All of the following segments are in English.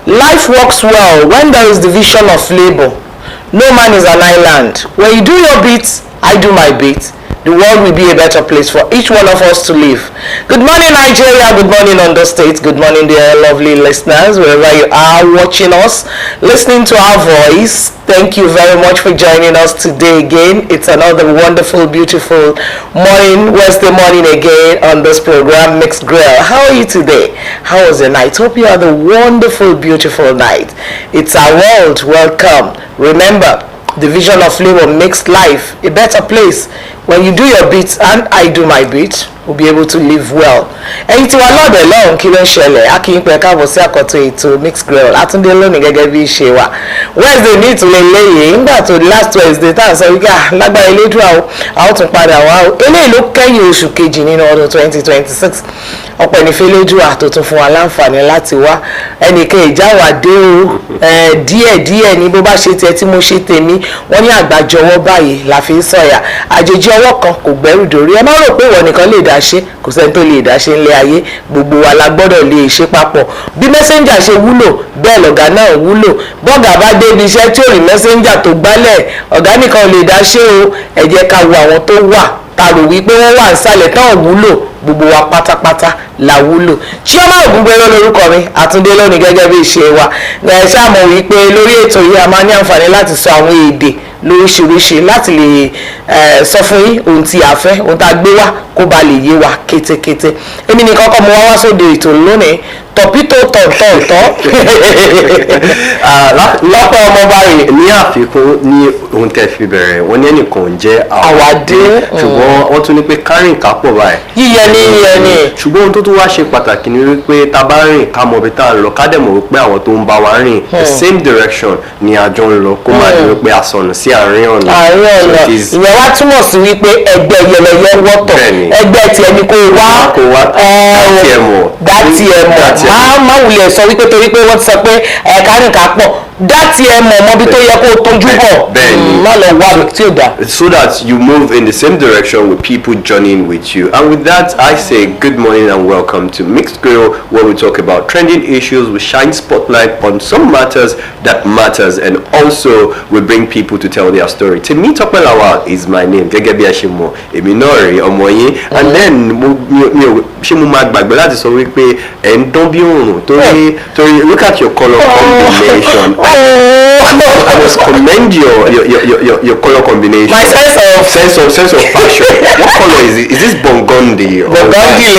Life works well when there is division of labor. No man is an island. When you do your bit, I do my bit. The world will be a better place for each one of us to live. Good morning, Nigeria. Good morning, Ondo State. Good morning, dear lovely listeners, wherever you are watching us, listening to our voice. Thank you very much for joining us today again. It's another wonderful, beautiful morning, Wednesday morning again on this program, Mixed Grill. How are you today? How was your night? Hope you had a wonderful, beautiful night. It's our world. Welcome. Remember, division of labor makes life a better place. When you do your bit and I do my bit, we'll be able to live well. Ẹ̀yin tí wà lọ́dọ̀ lọ́hùn kí ló ń ṣẹlẹ̀? A kì í pẹ́ káàbọ̀ sí àkọ́tún ètò Mixed Grill. Àtúndé lónìí gẹ́gẹ́ bí ṣe wà. Wednesday ní ìtúlẹ̀ léyè nígbà tó last Wednesday tá à ń sọ wípé lágbára elédùn àwọn tún padà wá o. Eléyìí ló kẹ́yìn oṣù kejì nínú ọdún 2026. Ọ̀pọ̀ ìnífẹ́ lójú àtòtún fún wa láǹfààní láti wá. Ẹnìkan ìjáwá dé o díẹ̀díẹ̀ ní bó bá ṣe tiẹ̀ tí mo ṣe tèmi. Wọ́n ní àgbàjọwọ́ báyìí la fi ń sọ̀yà. Àjèjì ọwọ́ kan kò gbẹ́rù dórí. Ẹ má rò pé ìwọ nìkan lè dá ṣe, kò sẹ́ni tó lè dá ṣe ńlé ayé, gbogbo wa la gbọ́dọ̀ lè ṣe papọ̀. Bí mẹ́sẹ́ńjà ṣe wúlò bẹ́ẹ̀ lọ̀gá náà wúlò. Bọ́gà bá débi iṣẹ́ tí ò rí mẹ́sẹ́ńjà tó gbálẹ̀, ọ̀gá nìkan ò lè dá ṣe o. Ẹ jẹ́ ká wo àwọn tó wà ta rò wípé wọ́n wà nísàlẹ̀ tán wúlò, gbogbo wa pátápátá la wúlò. Chioma Ògúngbéró lórúkọ mi, Àtúndé lónìí gẹ́gẹ́ bí ìṣe wa. Ẹ ṣáà mọ̀ wípé lórí ètò yìí a máa ní àǹfààní láti sọ àwọn èdè lóríṣiríṣi láti lè sọ fún yín ohun tí a fẹ́, ohun tá a gbé wá kó ba lè yé wa kétékété. Èmi ní kọ́kọ́ mo wá sóde ètò lónìí tọ̀pítò tọ̀tọ̀ọ̀tọ̀ lọ́pọ̀ ọmọ báyìí ní àfikún ní ohun tẹ́ fi bẹ̀rẹ̀ wọ́n ní ẹnìkan jẹ́ àwàdé, ṣùgbọ́n wọ́n tún ní pé kárìn kápọ̀ báyìí yíyẹ ní ṣùgbọ́n ohun tó tún wá ṣe pàtàkì ni wípé tá bá rìn ká mọ̀ bí tá à ń lọ ká dẹ̀ mọ̀ wípé àwọn tó ń bá wa rìn the same direction ni àjọ ń lọ kó má di wípé a sọnù sí àárín ọ̀nà. Ìyẹn wá túmọ̀ sí wípé ẹgbẹ́ yẹlẹyẹ wọ́tọ̀, ẹgbẹ́ tiẹ̀ ni kò wá dátì ẹ̀ mọ̀ má wulẹ̀ sọ wípé torí pé wọ́n ti sọ pé kárìn kápọ̀ dátì ẹ̀ mọ̀ mọ́bí tó yẹ kó tójú bọ̀ má lọ wá tí ò dá. So that you move in the same direction with people journeying with you. And with that, I say good morning and welcome to Mixed Grill, where we talk about trending issues, we shine spotlight on some matters that matters, and also we bring people to tell their story. Temi Topelawa is my name. Gẹ́gẹ́ bí a ṣe mọ̀, èmi náà rí ọmọ yín. And then ṣé mo máa gbàgbé láti sọ wípé ẹ̀ ń dán bí òòrùn torí look at your colour combination. I must commend your color combination. My sense of fashion. What color is it? Is this burgundy? Burgundy,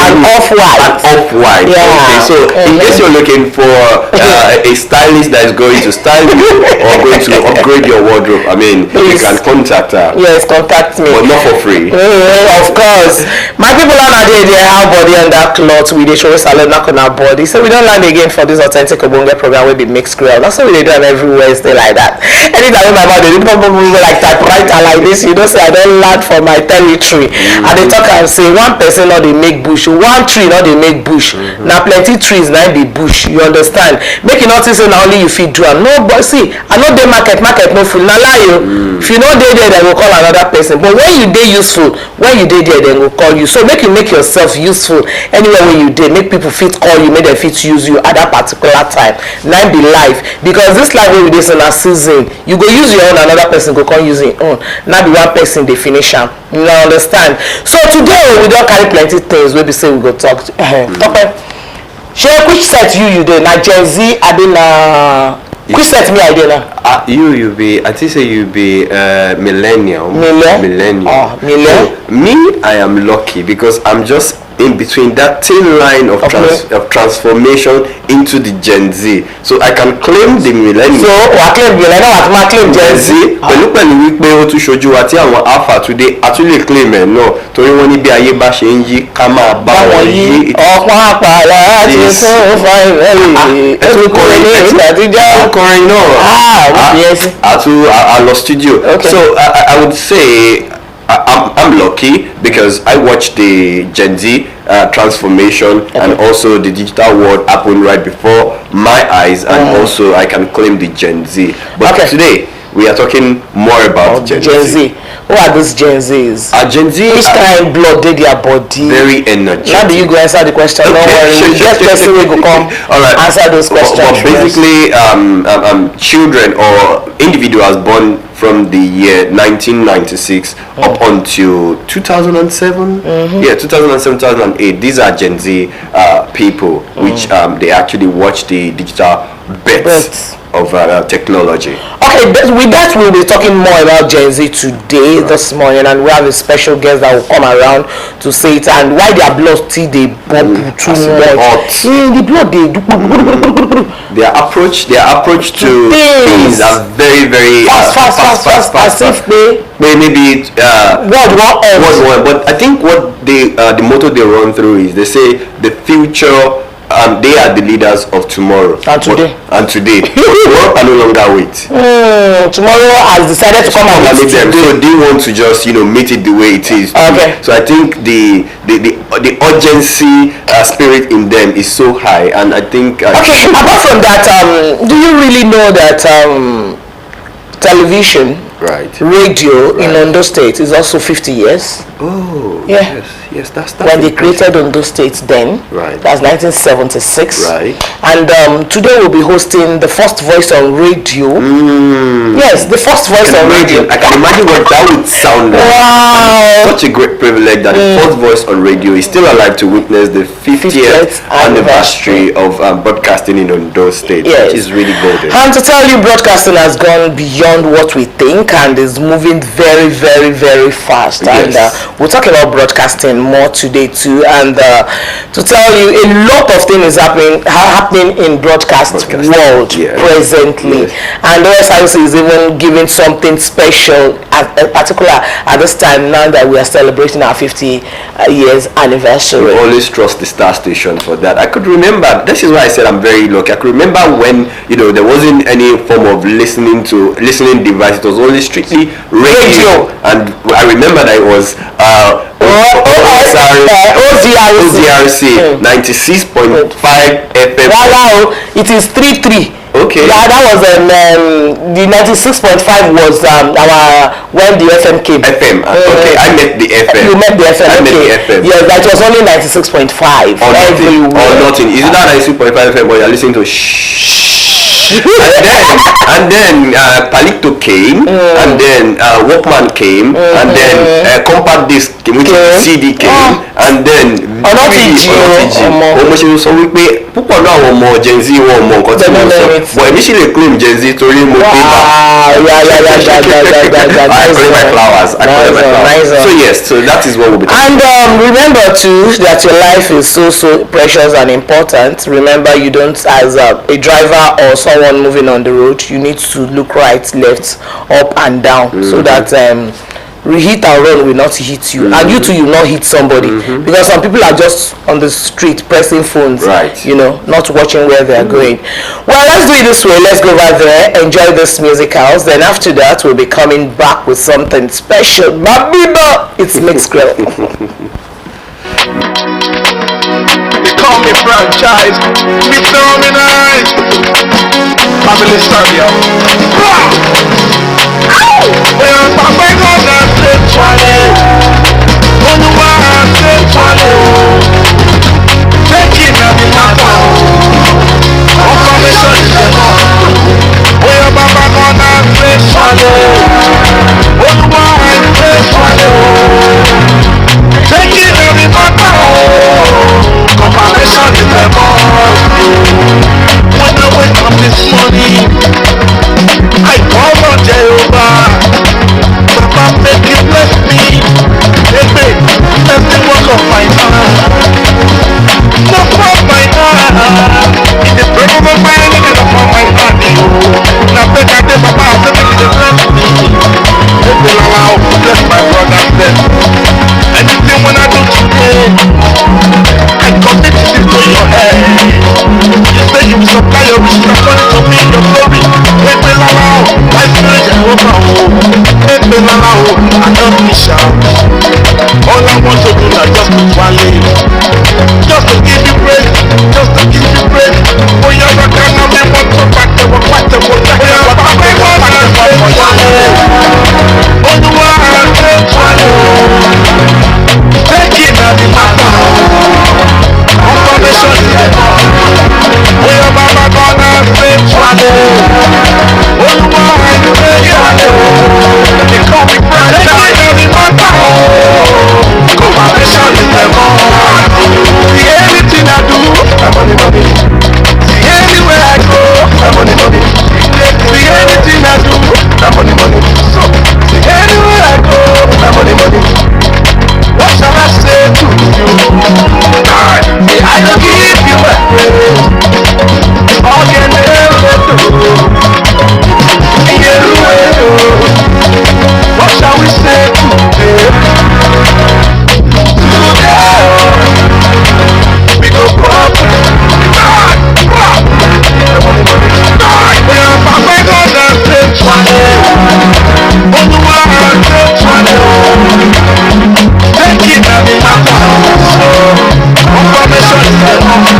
and off-white. Off-white. Yeah. Okay. So in case you're looking for a stylist that is going to style you or going to upgrade your wardrobe, I mean, you can contact her. Yes, contact me. But not for free. Of course. My people are not there. They have body and that cloth with the show salon knock on our body. So we don't land again for this authentic Obonga program with the Mixed Grill. That's what we do every Wednesday like that. Anytime my mother, they probably like typewriter like this. You don't say I don't land for my territory. And they talk and say one person not they make bush, one tree not they make bush. Now plenty trees now be bush. You understand? Make it not say now only you feed do. No, but see, I know the market no full. Now lie you. If you know they there, they will call another person. But when you dey useful, when you dey there, they will call you. So make you make yourself useful anywhere when you dey. Make people fit call you, make them fit use you at that particular time. Now be life, because this life wey we dey in a season, you go use your own, another person go come use your own. Now be one person dey finish am. You understand? So today we don carry plenty things wey be say we go talk. Tope, shey which set you dey? Na Gen Z abi na which set me I dey na? You be, I think say you be millennial. Millennial. So, me, I am lucky because I'm just in between that thin line of transformation into the Gen Z. So I can claim the millennial. So I claim millennial, I claim Gen Z. Pẹ̀lú wípé ó tún ṣojú wa tí àwọn alpha today actually claim ẹ̀ náà torí wọ́n ní bí ayé bá ṣe ń yí ká máa bá wọn yí. Ọ̀pọ̀ àpàlà ti sún fáìlì ẹ̀tùkọ̀rin ní ìtàtíjà. Ọkùnrin náà a lọ studio. So I would say I'm lucky because I watched the Gen Z transformation and also the digital world happen right before my eyes, and also I can claim the Gen Z. But today we are talking more about Gen Z. Who are these Gen Zs? Gen Z. Which kind of blood did their body? Very energetic. Now do you go answer the question? Okay. Don't worry. We get person will go come answer those questions. But basically, children or individuals born from the year 1996 up until 2007. Yeah, 2007, 2008. These are Gen Z people, which they actually watch the digital bits of technology. Okay, with that we'll be talking more about Gen Z today, this morning, and we have a special guest that will come around to say it and why their blood still they bubble too much. The blood they do. Their approach to things are very fast. As if maybe word one. But I think what the motto they run through is they say the future. They are the leaders of tomorrow. And today. Tomorrow can no longer wait. Tomorrow has decided to come and meet them. So they want to just meet it the way it is. Okay. So I think the urgency spirit in them is so high, and I think. Okay. Apart from that, do you really know that television, radio in Ondo State is also 50 years? Oh. Yeah. Yes, that's when they created Ondo State then. Right. That's 1976. Right. And today we'll be hosting the first voice on radio. Yes, the first voice on radio. I can imagine what that would sound like. Wow. Such a great privilege that the first voice on radio is still alive to witness the 50th anniversary of broadcasting in Ondo State. Yes. Which is really golden. And to tell you, broadcasting has gone beyond what we think and is moving very fast. Yes. And we'll talk about broadcasting more today too, and to tell you a lot of things is happening in broadcast world presently. And OSRC is even giving something special particular at this time now that we are celebrating our 50 years anniversary. We always trust the star station for that. I could remember, this is why I said I'm very lucky. I could remember when there wasn't any form of listening device. It was only strictly radio. And I remember that it was OSRC 96.5 FM. Wow, it is 3-3. Okay. Yeah, that was the 96.5 was our when the FM came. FM. Okay, I met the FM. You met the FM. I met the FM. Yes, that was only 96.5. Or nothing. Is it not 96.5 FM? But you're listening to and then Palito came, and then Walkman came, and then compact disc came, which is CD came, and then sọ wípé púpọ̀ náà àwọn ọmọ Gen Z wọn mọ nǹkan tí mo sọ, but èmi sì lè claim Gen Z torí mo pé I collect my flowers. So yes, so that is what we'll be talking about. And remember too that your life is so precious and important. Remember, you don't, as a driver or someone moving on the road, you need to look right, left, up and down, so that hit and run will not hit you, and you too, you will not hit somebody, because some people are just on the street pressing phones, not watching where they are going. Well, let's do it this way. Let's go over there, enjoy this musicals, then after that we'll be coming back with something special. Babiba, it's Mixed Grill. They call me franchise, me dominant, family Serbia. Well, Papa gonna say Charlie, on the one say Charlie, taking a bit matter, on commission is the law. Well, Papa gonna say Charlie, on the one say Charlie, taking a bit matter, commission is the law. When I wake up this morning, I call on Jehovah. Papa, make you bless me. Let me work of my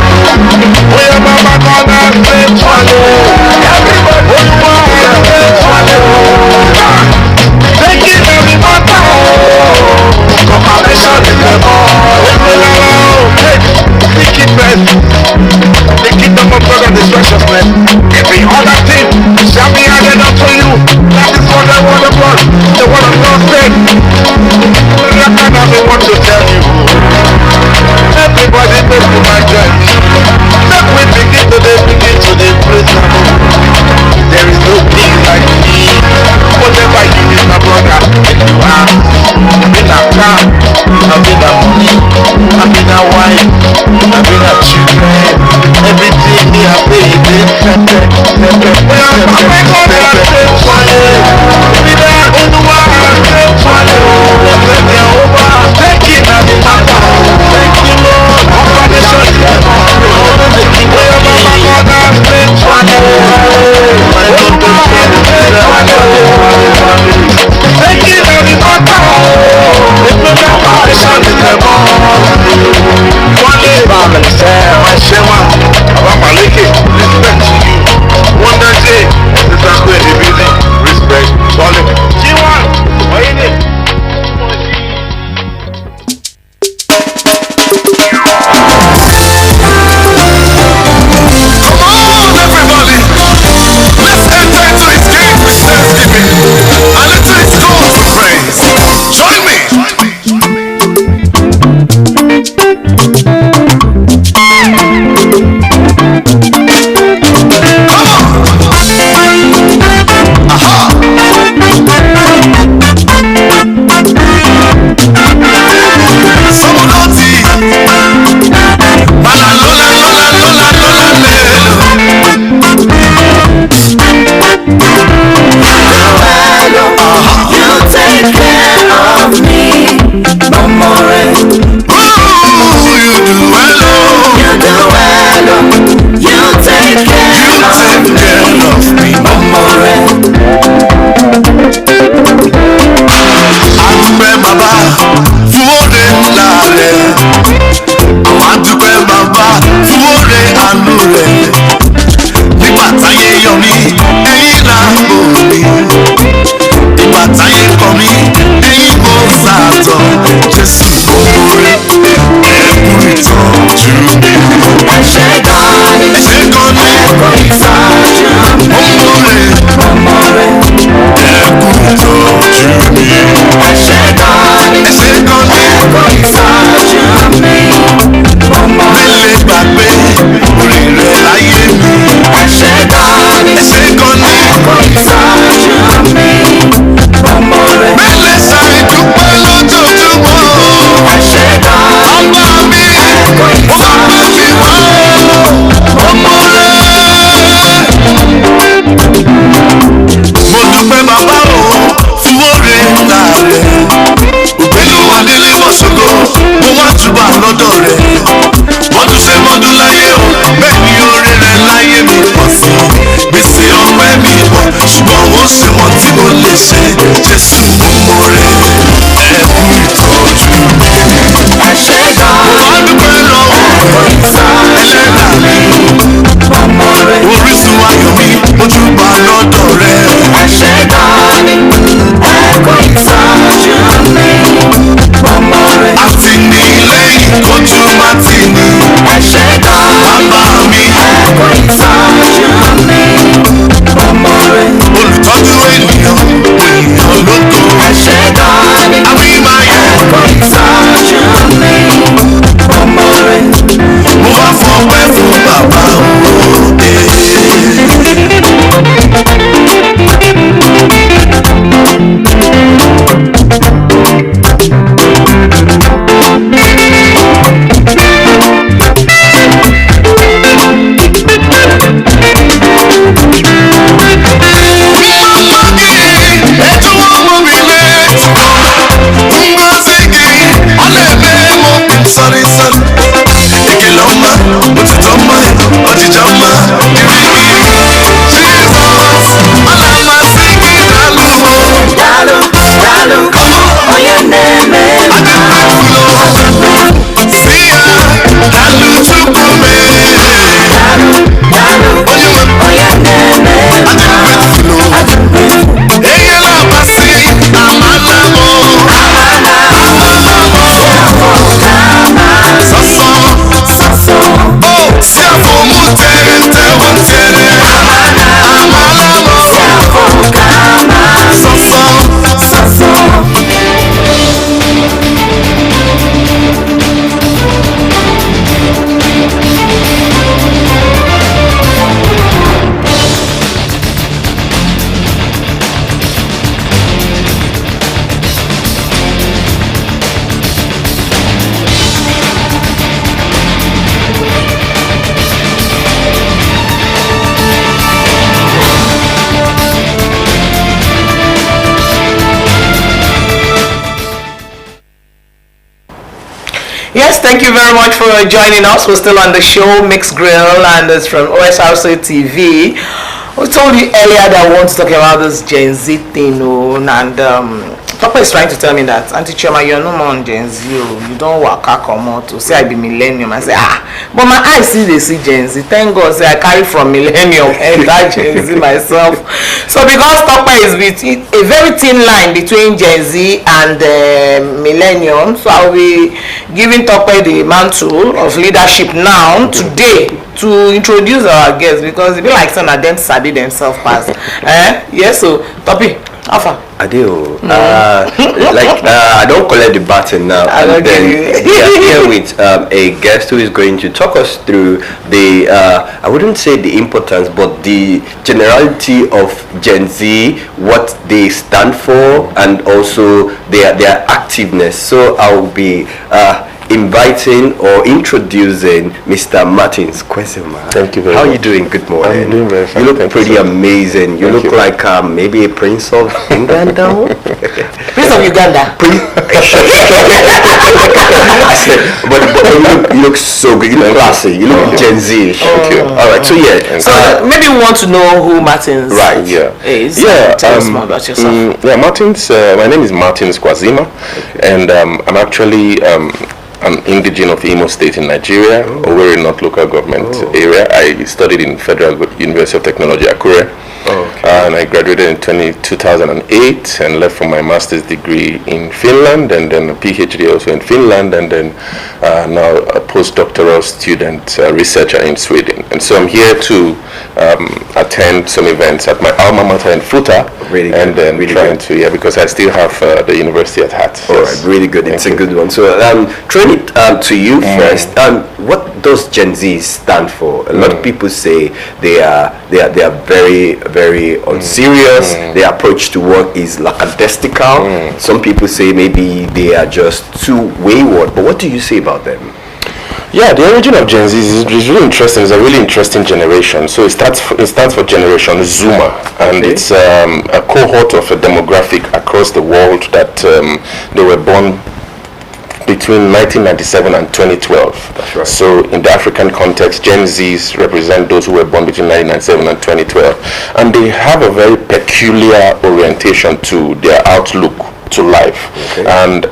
We are Mama gonna say Chwale. Everybody, say Chwale. Take it every matter. Confirmation is the ball. Seek it first. The kingdom of God and His righteousness. Every other thing shall be added unto you. That is what the word of God, the word of God said. I want to tell you. Everybody make to my church. Let we begin to praise the Lord. There is no king like me. Whatever you need, my brother, if you are in a car, I've been a money, I've been a wife, I've been a children, everything me I pay it. Thank you, thank you, Lord. olùtọ́jú ènìyàn. Yes, thank you very much for joining us. We're still on the show, Mixed Grill, and it's from Osrc TV. We told you earlier that we want to talk about this Gen Z thing, and Papa is trying to tell me that, Auntie Choma, you're no more on Gen Z, you don't work out come out to say I be millennium. I say, but my eyes see they see Gen Z. Thank God, say I carry from millennium and that Gen Z myself. So because Papa is between a very thin line between Gen Z and millennium, so I'll be giving Papa the mantle of leadership now today to introduce our guests, because it be like some of them sabi themselves pass. Yes, so Topi, Alpha. Adeo, I don't collect the baton now. And then we are here with a guest who is going to talk us through the, I wouldn't say the importance, but the generality of Gen Z, what they stand for, and also their activeness. So I'll be inviting or introducing Mr. Martins Kwesima. Thank you very much. How are much. you doing? Good morning. I'm doing very fine. You look pretty amazing. You look like maybe a prince of England now. Prince of Uganda. I said, but you look so good. You look classy. You look Gen Z. Thank you. All right. So yeah. So maybe we want to know who Martins is. Yeah. Tell us more about yourself. Martins. My name is Martins Kwesima, and I'm actually an indigen of Imo State in Nigeria, Owerri North local government area. I studied in Federal University of Technology, Akure. And I graduated in 2008 and left for my master's degree in Finland, and then a PhD also in Finland, and then now a postdoctoral student researcher in Sweden. And so I'm here to attend some events at my alma mater in Futa, and then trying to, because I still have the university at heart. All right, really good. It's a good one. So turn it to you first. What does Gen Z stand for? A lot of people say they are very, very unserious. Their approach to work is lackadaisical. Some people say maybe they are just too wayward. But what do you say about them? Yeah, the origin of Gen Z is really interesting. It's a really interesting generation. So it stands for Generation Zoomer, and it's a cohort of a demographic across the world that they were born between 1997 and 2012. That's right. So in the African context, Gen Zs represent those who were born between 1997 and 2012. And they have a very peculiar orientation to their outlook to life, and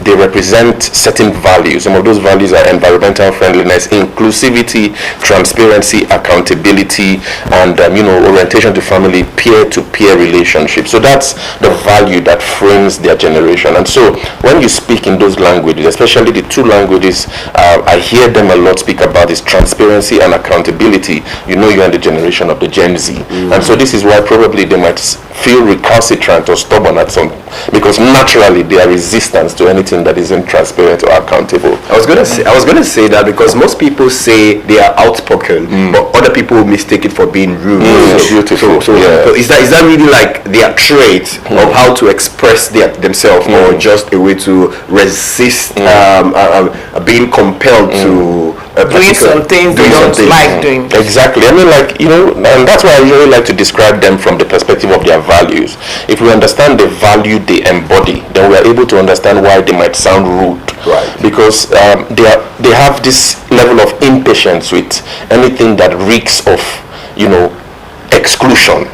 they represent certain values. Some of those values are environmental friendliness, inclusivity, transparency, accountability, and orientation to family, peer-to-peer relationships. So that's the value that frames their generation. And so when you speak in those languages, especially the two languages I hear them a lot speak about is transparency and accountability, you're in the generation of the Gen Z. And so this is why probably they might feel recalcitrant or stubborn at some, because naturally they are resistant to anything that isn't transparent or accountable. I was gonna say that, because most people say they are outspoken, but other people mistake it for being rude. Beautiful. So is that really like their trait of how to express themselves, or just a way to resist being compelled to doing some things they don't like doing? Exactly. I mean, and that's why I really like to describe them from the perspective of their values. If we understand the value they embody, then we are able to understand why they might sound rude. Right. Because they have this level of impatience with anything that reeks of, exclusion,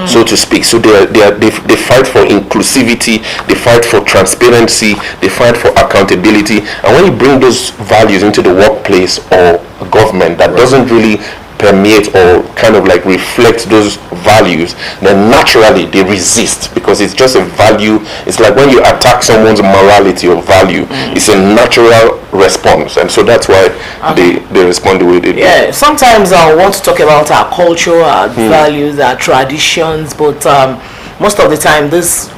so to speak. So they fight for inclusivity, they fight for transparency, they fight for accountability. And when you bring those values into the workplace or government that doesn't really permeate or kind of like reflect those values, then naturally they resist, because it's just a value. It's like when you attack someone's morality or value, it's a natural response, and so that's why they respond the way they do. Yeah, sometimes I want to talk about our culture, our values, our traditions, but most of the time this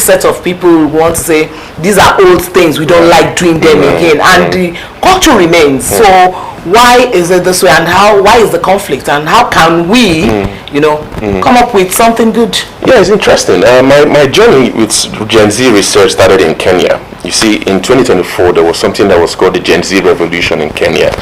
set of people want to say these are old things, we don't like doing them again, and the culture remains. So why is it this way, and why is the conflict, and how can we come up with something good? Yeah, it's interesting. My journey with Gen Z research started in Kenya. You see, in 2024, there was something that was called the Gen Z revolution in Kenya,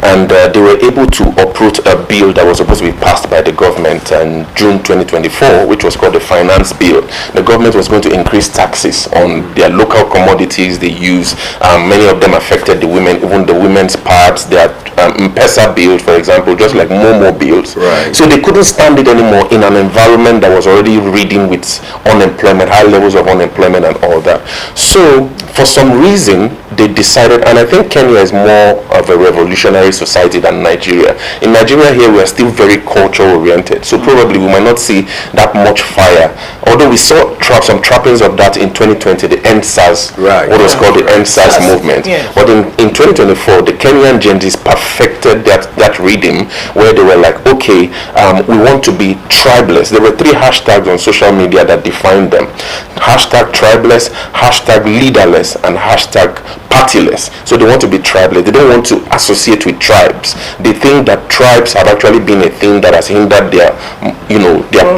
and they were able to uproot a bill that was supposed to be passed by the government in June 2024, which was called the finance bill. The government was going to increase taxes on their local commodities they use. Many of them affected the women, even the women's pads, their M-Pesa bills, for example, just like Momo bills. Right. So they couldn't stand it anymore in an environment that was already reading with unemployment, high levels of unemployment and all that. So for some reason, they decided, and I think Kenya is more of a revolutionary society than Nigeria. In Nigeria here, we are still very culture oriented, so probably we might not see that much fire. Although we saw some trappings of that in 2020, the EndSARS, what was called the EndSARS movement. Yeah. But in 2024, the Kenyan Gen Zs perfected that rhythm where they were like, okay, we want to be tribeless. There were 3 hashtags on social media that defined them. Hashtag tribeless, hashtag leaderless, and hashtag partyless. So they want to be tribeless. They don't want to associate with tribes. They think that tribes have actually been a thing that has hindered their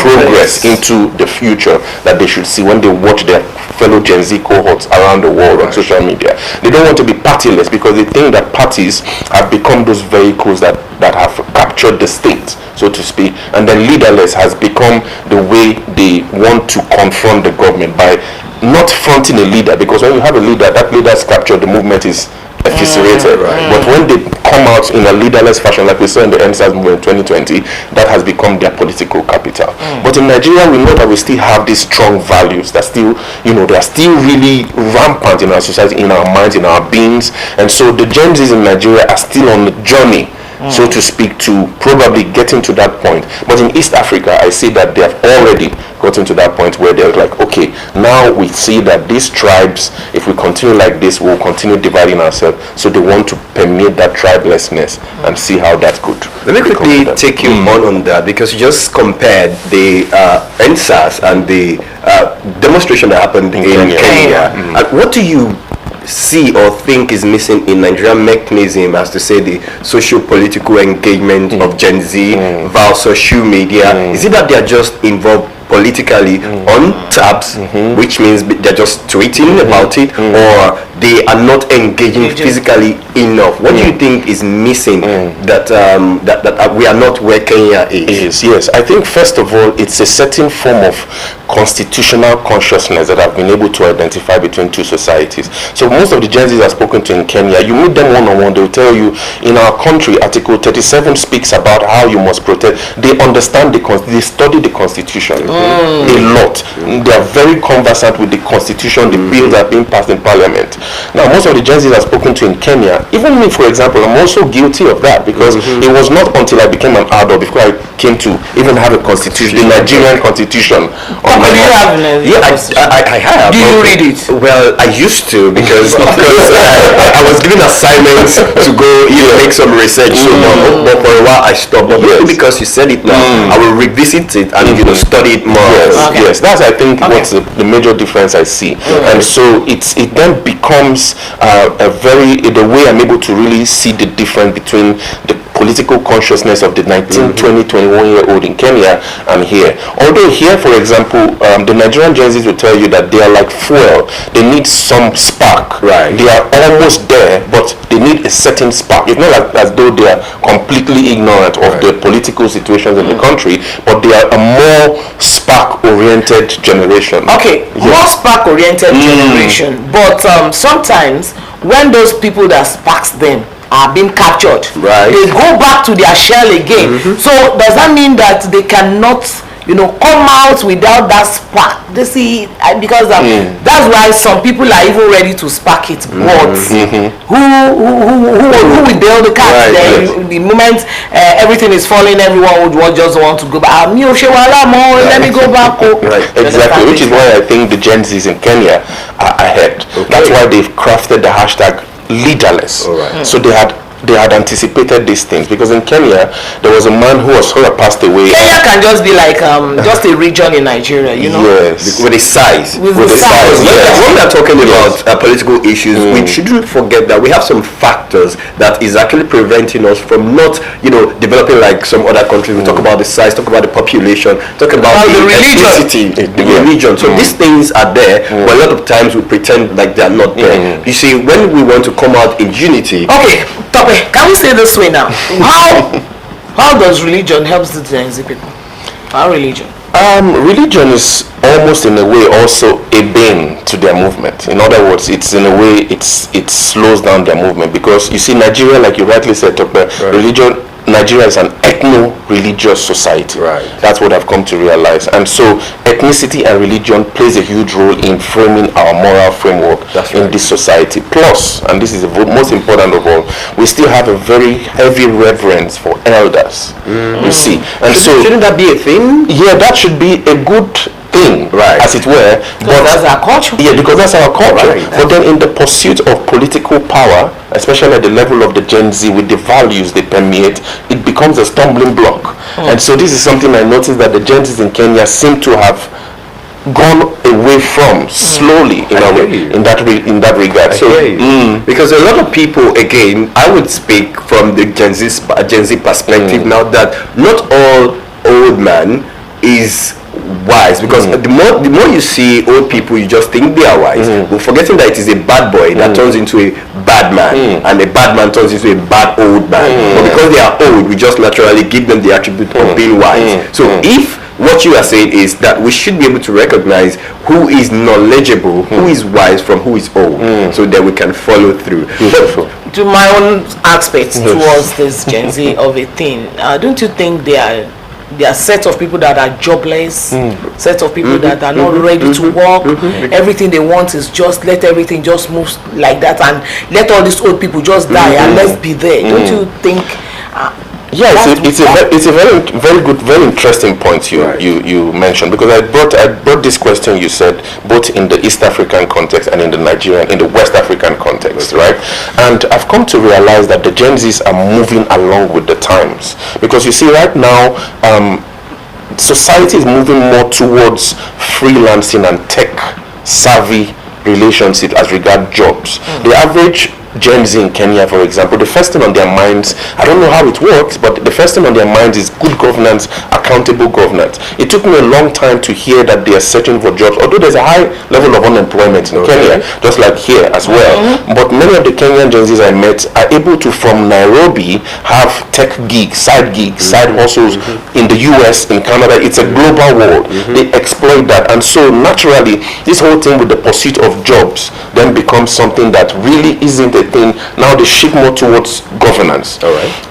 progress into the future that they should see when they watch their fellow Gen Z cohorts around the world on social media. They don't want to be partyless because they think that parties have become those vehicles that have captured the state, so to speak, and then leaderless has become the way they want to confront the government by not fronting a leader, because when you have a leader, that leader's captured, the movement is eviscerated. But when they come out in a leaderless fashion, like we saw in the EndSARS movement in 2020, that has become their political capital. But in Nigeria, we know that we still have these strong values that still, they are still really rampant in our society, in our minds, in our beings. And so the Gen Zs in Nigeria are still on the journey, so to speak, to probably getting to that point. But in East Africa, I see that they have already gotten to that point where they're like, okay, now we see that these tribes, if we continue like this, we'll continue dividing ourselves. So they want to permeate that tribelessness and see how that could. Let me quickly take you on that, because you just compared the EndSARS and the demonstration that happened in Kenya. What do you see or think is missing in Nigerian mechanism as to say the socio-political engagement of Gen Z via social media? Is it that they are just involved politically on tabs, which means they're just tweeting about it, or they are not engaging physically enough? What do you think is missing that we are not where Kenya is? Yes, I think first of all, it's a certain form of constitutional consciousness that I've been able to identify between two societies. So most of the Gen Zs I've spoken to in Kenya, you meet them one-on-one, they'll tell you, in our country, Article 37 speaks about how you must protect. They understand they study the Constitution a lot. They are very conversant with the Constitution, the bills that are being passed in Parliament. Now, most of the Gen Zs I've spoken to in Kenya, even me, for example, I'm also guilty of that, because it was not until I became an adult before I came to even have a constitution, the Nigerian constitution. I have. Do you read it? Well, I used to, because I was given assignments to go make some research. So, but for a while I stopped. But maybe because you said it now, I will revisit it and study it more. Yes, that's, I think, what's the major difference I see. And so it then becomes the way I'm able to really see the difference between the political consciousness of the 19, 20, 21-year-old in Kenya and here. Although here, for example, the Nigerian Gen Zs will tell you that they are like fuel. They need some spark. Right. They are almost there, but they need a certain spark. It's not like as though they are completely ignorant of the political situations in the country, but they are a more spark-oriented generation. Okay, more spark-oriented generation. But sometimes when those people that sparks them are being captured, they go back to their shell again. So does that mean that they cannot come out without that spark? They see, because that's why some people are even ready to spark it. But who will bail the cat? The moment everything is falling, everyone would just want to go back. Let me go back. Exactly, which is why I think the Gen Zs in Kenya are ahead. That's why they've crafted the hashtag leaderless. So they had they had anticipated these things, because in Kenya there was a man who was sort of passed away. Kenya can just be like just a region in Nigeria, you know. Yes, with the size. With the size. When we are talking about political issues, we shouldn't forget that we have some factors that is actually preventing us from not, developing like some other countries. We talk about the size, talk about the population, talk about the ethnicity, the religion. So these things are there, but a lot of times we pretend like they are not there. You see, when we want to come out in unity. Okay, Tope, can we say this way now? How does religion help the Gen Z people? How religion? Religion is almost in a way also a bane to their movement. In other words, it's in a way it slows down their movement, because you see, Nigeria, like you rightly said, Tope, religion. Nigeria is an ethno-religious society. Right. That's what I've come to realize. And so ethnicity and religion plays a huge role in framing our moral framework in this society. Plus, and this is the most important of all, we still have a very heavy reverence for elders. You see. And shouldn't that be a thing? Yeah, that should be a good thing, as it were. But that's our culture. Yeah, because that's our culture. Right. But then in the pursuit of political power, especially at the level of the Gen Z, with the values they permeate, it becomes a stumbling block. And so this is something I noticed that the Gen Zs in Kenya seem to have gone away from slowly in that regard. Because a lot of people, again, I would speak from the Gen Z perspective now, that not all old man is wise, because the more you see old people, you just think they are wise. We're forgetting that it is a bad boy that turns into a bad man, and a bad man turns into a bad old man. But because they are old, we just naturally give them the attribute of being wise. So if what you are saying is that we should be able to recognize who is knowledgeable, who is wise from who is old, so that we can follow through. To my own aspects towards this Gen Z of a thing, don't you think they are set of people that are jobless, set of people that are not ready to work? Everything they want is just let everything just move like that, and let all these old people just die, and let's be there. Don't you think? It's a very good, very interesting point you mentioned, because I brought this question you said both in the East African context and in the West African context, right? And I've come to realize that the Gen Zs are moving along with the times, because you see right now society is moving more towards freelancing and tech savvy relationship as regard jobs. The average Gen Z in Kenya, for example, the first thing on their minds, I don't know how it works, but the first thing on their minds is good governance, accountable governance. It took me a long time to hear that they are searching for jobs, although there's a high level of unemployment in Kenya, just like here as well. But many of the Kenyan Gen Zs I met are able to, from Nairobi, have tech gigs, side hustles in the US, in Canada. It's a global world. They exploit that, and so naturally, this whole thing with the pursuit of jobs then becomes something that really isn't a thing. Now they shift more towards governance.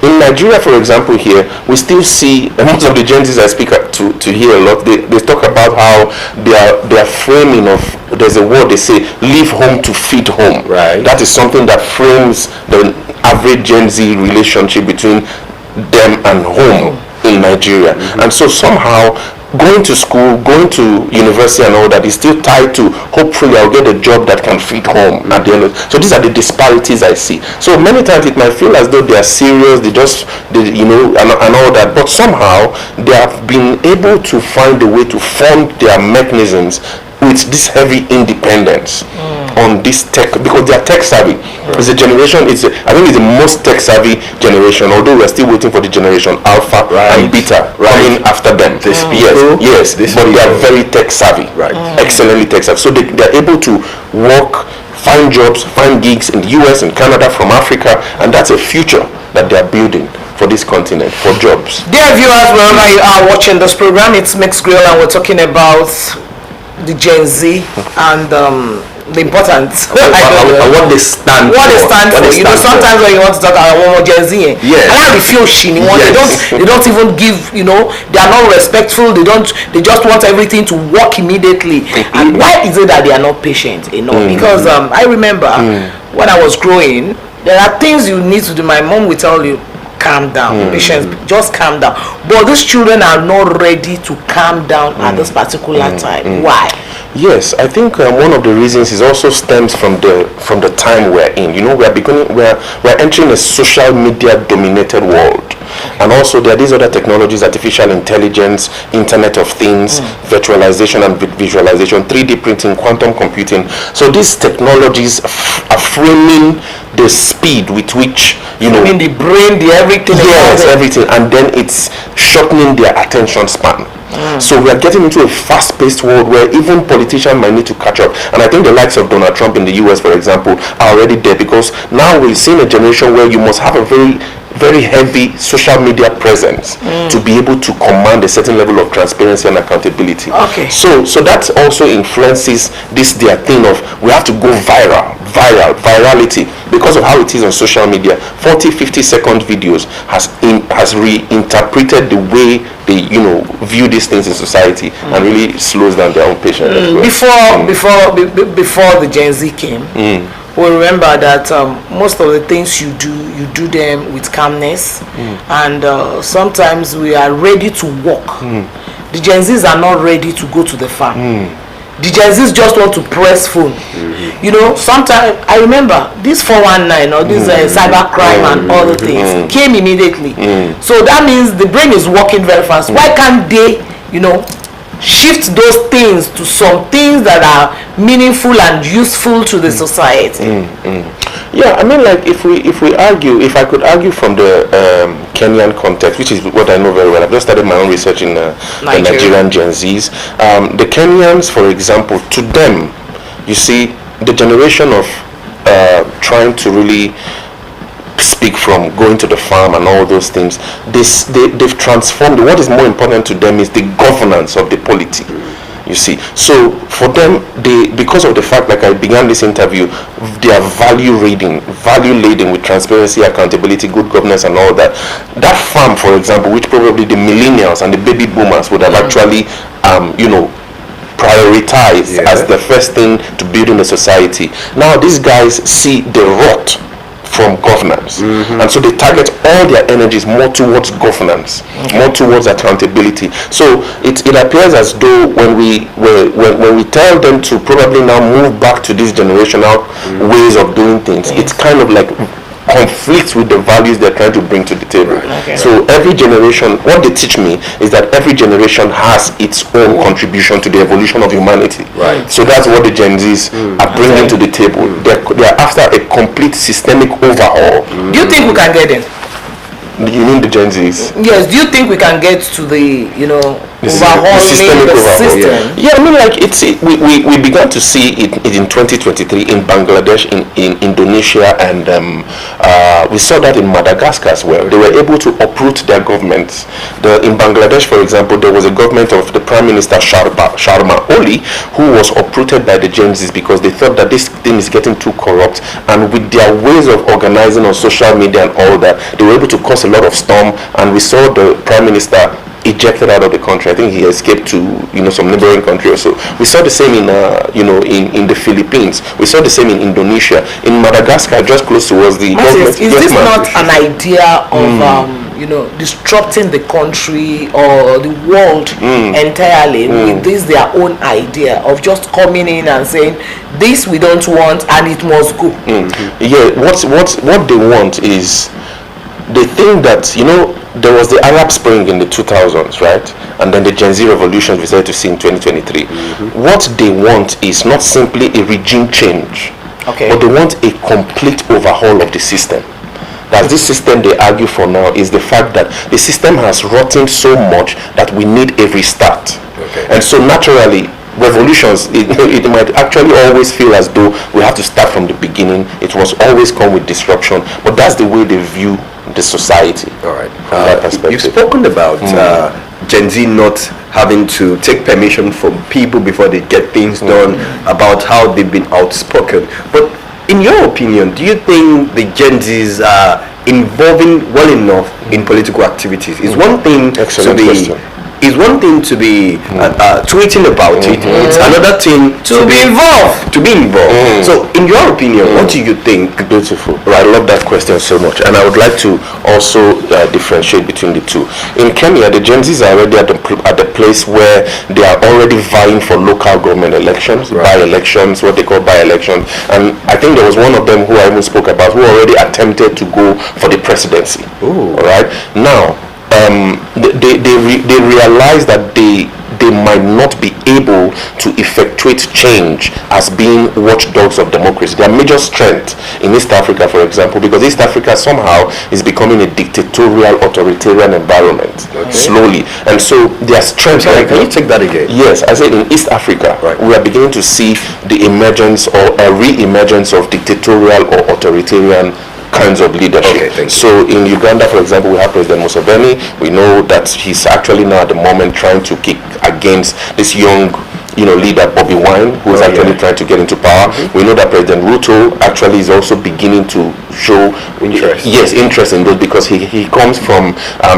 In Nigeria, for example, here we still see, and most of the Gen Zs I speak to hear a lot, they talk about how their framing of, there's a word they say, leave home to feed home. That is something that frames the average Gen Z relationship between them and home in Nigeria. And so somehow going to school, going to university and all that is still tied to, hopefully I'll get a job that can feed home at the end of it. So these are the disparities I see. So many times it might feel as though they are serious, they and all that, but somehow they have been able to find a way to fund their mechanisms with this heavy independence on this tech, because they are tech savvy. It's a generation, I think it's the most tech savvy generation, although we are still waiting for the generation Alpha and Beta coming after them. Yes, but they are very tech savvy, excellently tech savvy. So they are able to work, find jobs, find gigs in the US and Canada, from Africa, and that's a future that they are building for this continent, for jobs. Dear viewers, wherever you are watching this program, it's Mixed Grill, and we're talking about the Gen Z and the importance and what they stand for. You know, sometimes when you want to talk about one more Gen Z, and I feel shiny. They don't even give. You know, they are not respectful. They just want everything to work immediately. And why is it that they are not patient enough? Because I remember when I was growing, there are things you need to do. My mom will tell you, calm down. Patience, just calm down. But these children are not ready to calm down at this particular time. Why? Yes, I think one of the reasons is also stems from the time we're in. You know, we're entering a social media dominated world, and also there are these other technologies, artificial intelligence, Internet of Things, virtualization and visualization, 3D printing, quantum computing. So these technologies are framing the speed with which, you know, I mean, the brain, the everything. yes, everything, and then it's shortening their attention span. So we are getting into a fast-paced world where even politicians might need to catch up. And I think the likes of Donald Trump in the US, for example, are already there, because now we're seeing a generation where you must have a very heavy social media presence to be able to command a certain level of transparency and accountability. Okay. So that also influences their thing of, we have to go virality, because of how it is on social media. 40-50 second videos has reinterpreted the way they, you know, view these things in society, and really slows down their own patience. Before the Gen Z came, we remember that most of the things you do them with calmness, and sometimes we are ready to walk. The Gen Zs are not ready to go to the farm. The Gen Zs just want to press phone. You know, sometimes I remember this 419 or this cyber crime and all the things came immediately. So that means the brain is working very fast. Why can't they, you know, shift those things to some things that are meaningful and useful to the society? Yeah, I mean, like, if I could argue from the Kenyan context, which is what I know very well. I've just started my own research in the Nigerian Gen Zs. The Kenyans, for example, to them, you see, the generation of trying to really speak from going to the farm and all those things, they've transformed. What is more important to them is the governance of the polity. You see, so for them, because of the fact, like I began this interview, they are value laden with transparency, accountability, good governance, and all that. That farm, for example, which probably the millennials and the baby boomers would have actually, prioritized as the first thing to build in the society. Now these guys see the rot from governance, and so they target all their energies more towards governance, more towards accountability. So it appears as though when we tell them to probably now move back to these generational ways of doing things, it's kind of like conflicts with the values they're trying to bring to the table. So every generation, what they teach me is that every generation has its own contribution to the evolution of humanity. So that's what the Gen Zs are bringing to the table. They're after a complete systemic overhaul. Do you think we can get it? You mean the Gen Zs? Yes. Do you think we can get to the, you know, the systemic overhaul? Yeah, I mean, like, we began to see it in 2023 in Bangladesh, in Indonesia, and we saw that in Madagascar as well. They were able to uproot their governments. In Bangladesh, for example, there was a government of the Prime Minister Sharma Oli, who was uprooted by the Gen Zs because they thought that this thing is getting too corrupt, and with their ways of organizing on social media and all that, they were able to cause a lot of storm, and we saw the Prime Minister ejected out of the country. I think he escaped to, you know, some neighboring country or so. We saw the same in in the Philippines. We saw the same in Indonesia. In Madagascar, just close to us, the government. Is this not an idea of disrupting the country or the world entirely with this their own idea of just coming in and saying this we don't want and it must go? Yeah, what they want is, they think that, you know, there was the Arab Spring in the 2000s, right? And then the Gen Z revolution we started to see in 2023. What they want is not simply a regime change, but they want a complete overhaul of the system. That this system they argue for now is the fact that the system has rotten so much that we need a restart. And so naturally, revolutions, it might actually always feel as though we have to start from the beginning. It must always come with disruption, but that's the way they view the society. All right. You've spoken about Gen Z not having to take permission from people before they get things done, about how they've been outspoken. But in your opinion, do you think the Gen Zs are involving well enough in political activities? Is one thing to be it's one thing to be tweeting about it. It's another thing to be involved. So, in your opinion, what do you think? Beautiful. I love that question so much, and I would like to also differentiate between the two. In Kenya, the Gen Zs are already at the place where they are already vying for local government elections, by-elections, what they call by-elections, and I think there was one of them who I even spoke about who already attempted to go for the presidency. All right. Now, they realize that they might not be able to effectuate change as being watchdogs of democracy. Their major strength in East Africa, for example, because East Africa somehow is becoming a dictatorial, authoritarian environment slowly, and so their strength. Can you take that again? Yes, I said in East Africa, we are beginning to see the emergence or a re-emergence of dictatorial or authoritarian kinds of leadership. So in Uganda, for example, we have President Museveni. We know that he's actually now at the moment trying to kick against this young leader Bobby Wine, who is actually trying to get into power. We know that President Ruto actually is also beginning to show interest in those, because he comes from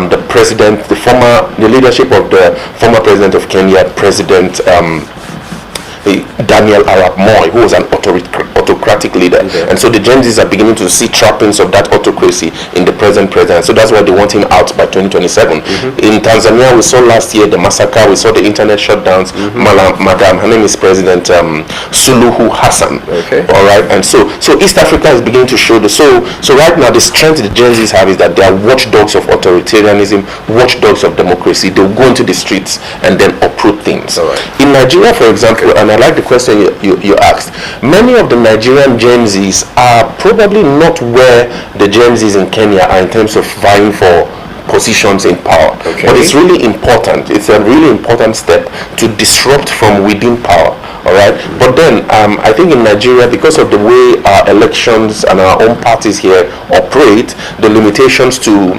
the leadership of the former president of Kenya, President Daniel Arap Moi, who was an autocratic leader, and so the Gen Zs are beginning to see trappings of that autocracy in the present president. So that's why they want him out by 2027. In Tanzania, we saw last year the massacre, we saw the internet shutdowns. Madam, her name is President Suluhu Hassan. All right, and so East Africa is beginning to show so right now the strength the Gen Zs have is that they are watchdogs of authoritarianism, watchdogs of democracy. They'll go into the streets and then uproot things. In Nigeria, for example, and I like the question you asked, many of the Nigerian Gen Zs are probably not where the Gen Zs in Kenya are in terms of vying for positions in power. But it's really important. It's a really important step to disrupt from within power. All right. But then I think in Nigeria, because of the way our elections and our own parties here operate, the limitations to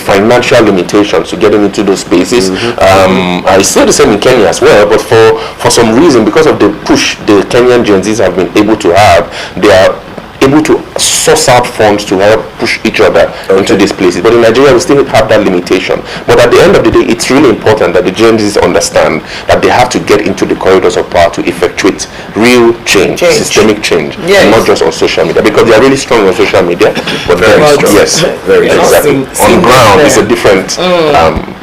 financial limitations to getting into those spaces, I say the same in Kenya as well. But for some reason, because of the push the Kenyan Gen Zs have been able to have, they are able to source out funds to help push each other into these places. But in Nigeria, we still have that limitation. But at the end of the day, it's really important that the Gen Zs understand that they have to get into the corridors of power to effectuate real change. Systemic change, and not just on social media, because they are really strong on social media, but very strong. Yes, very exactly. On ground, it's a different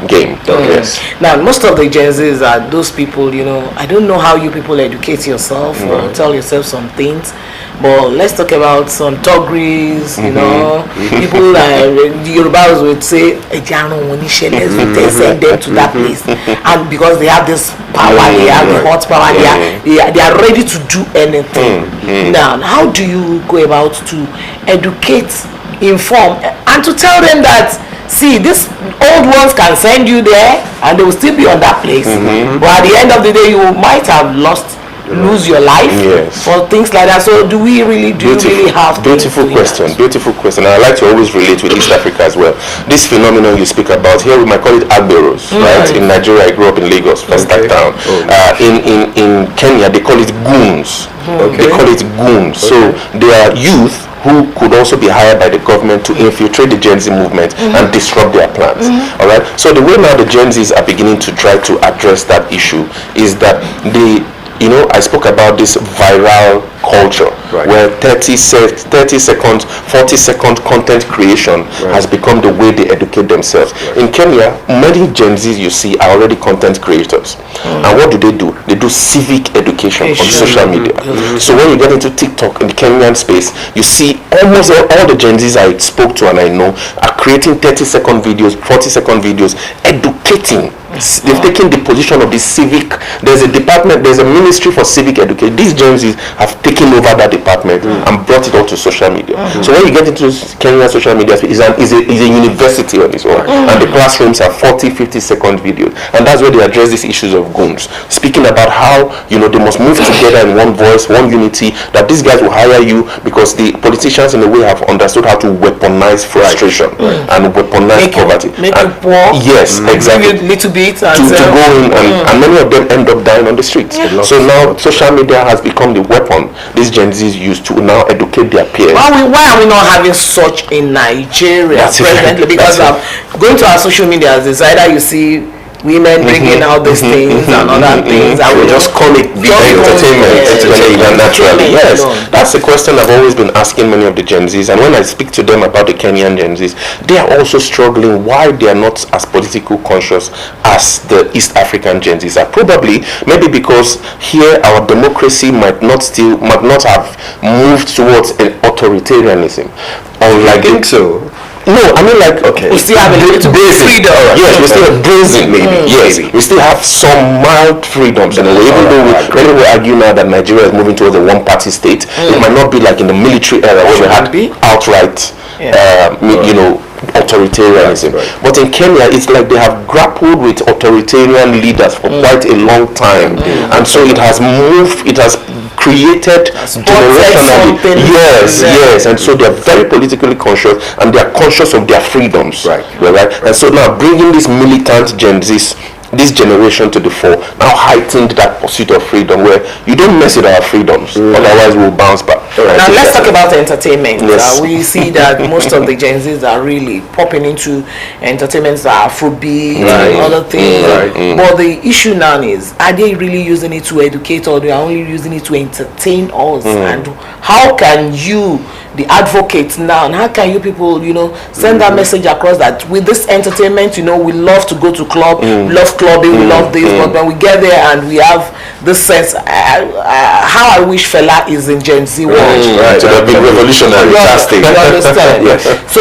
game. Yes. Now, most of the Gen Zs are those people, I don't know how you people educate yourself or tell yourself some things, but let's talk about some togris, people the Yorubas would say, let's send them to that place, and because they have this power, they have the hot power, they are ready to do anything. Now, how do you go about to educate, inform, and to tell them that, see, these old ones can send you there and they will still be on that place, but at the end of the day you might have lose your life for things like that. So do we really have beautiful question. And I like to always relate with East Africa as well. This phenomenon you speak about here, we might call it agberos, right? In Nigeria, I grew up in Lagos, first town. In Kenya, they call it goons. They call it goons. So they are youth who could also be hired by the government to infiltrate the Gen Z movement and disrupt their plans. All right. So the way now the Gen Zs are beginning to try to address that issue is that I spoke about this viral culture where 30 second, 40-second content creation has become the way they educate themselves. In Kenya, many Gen Zs you see are already content creators. And what do? They do civic education on social media. So when you get into TikTok in the Kenyan space, you see almost all the Gen Zs I spoke to and I know are creating 30-second videos, 40-second videos, educating. They've taken the position of the civic. There's a ministry for civic education. These Gen Zs have taken over that department and brought it all to social media. So when you get into Kenya social media, it's a university on its own, and the classrooms are 40-50-second videos, and that's where they address these issues of goons, speaking about how they must move together in one voice, one unity, that these guys will hire you because the politicians in a way have understood how to weaponize frustration and weaponize poverty. Make you poor. Yes, exactly. Little bit to go in and many of them end up dying on the streets. So now social media has become the weapon these Gen Zs use to now educate their peers. Why are we not having such in Nigeria presently? Because going to our social media, it's either you see women bringing out these things and other things. I will just call it entertainment naturally. Yes, that's the question I've always been asking many of the Gen Zs, and when I speak to them about the Kenyan Gen Zs, they are also struggling why they are not as political conscious as the East African Gen Zs are. Probably, maybe because here our democracy might not have moved towards an authoritarianism. I think so. No, I mean we still have a little freedom. Yes, we still have basic maybe. Yes, we still have some mild freedoms. And even though many will argue now that Nigeria is moving towards a one-party state, it might not be like in the military era where we had outright, authoritarianism. Right. But in Kenya, it's like they have grappled with authoritarian leaders for quite a long time, and so it has moved. It has created generationally. Yes, and so they're very politically conscious, and they are conscious of their freedoms. Right. And so now bringing these militant Gen Zs, this generation to the fore, now heightened that pursuit of freedom where you don't mess with our freedoms, otherwise we'll bounce back. Now let's talk about entertainment. Yes. We see that most of the Gen Zs are really popping into entertainments that are Afrobeat and other things. But the issue now is, are they really using it to educate, or they are only using it to entertain us? And how can you, the advocates now, and how can you people, send that message across that with this entertainment, we love to go to club, we love clubbing, we love this, but when we get there and we have this sense, how I wish Fela is in Gen Z world. To have been revolutionary. You understand? Yes. So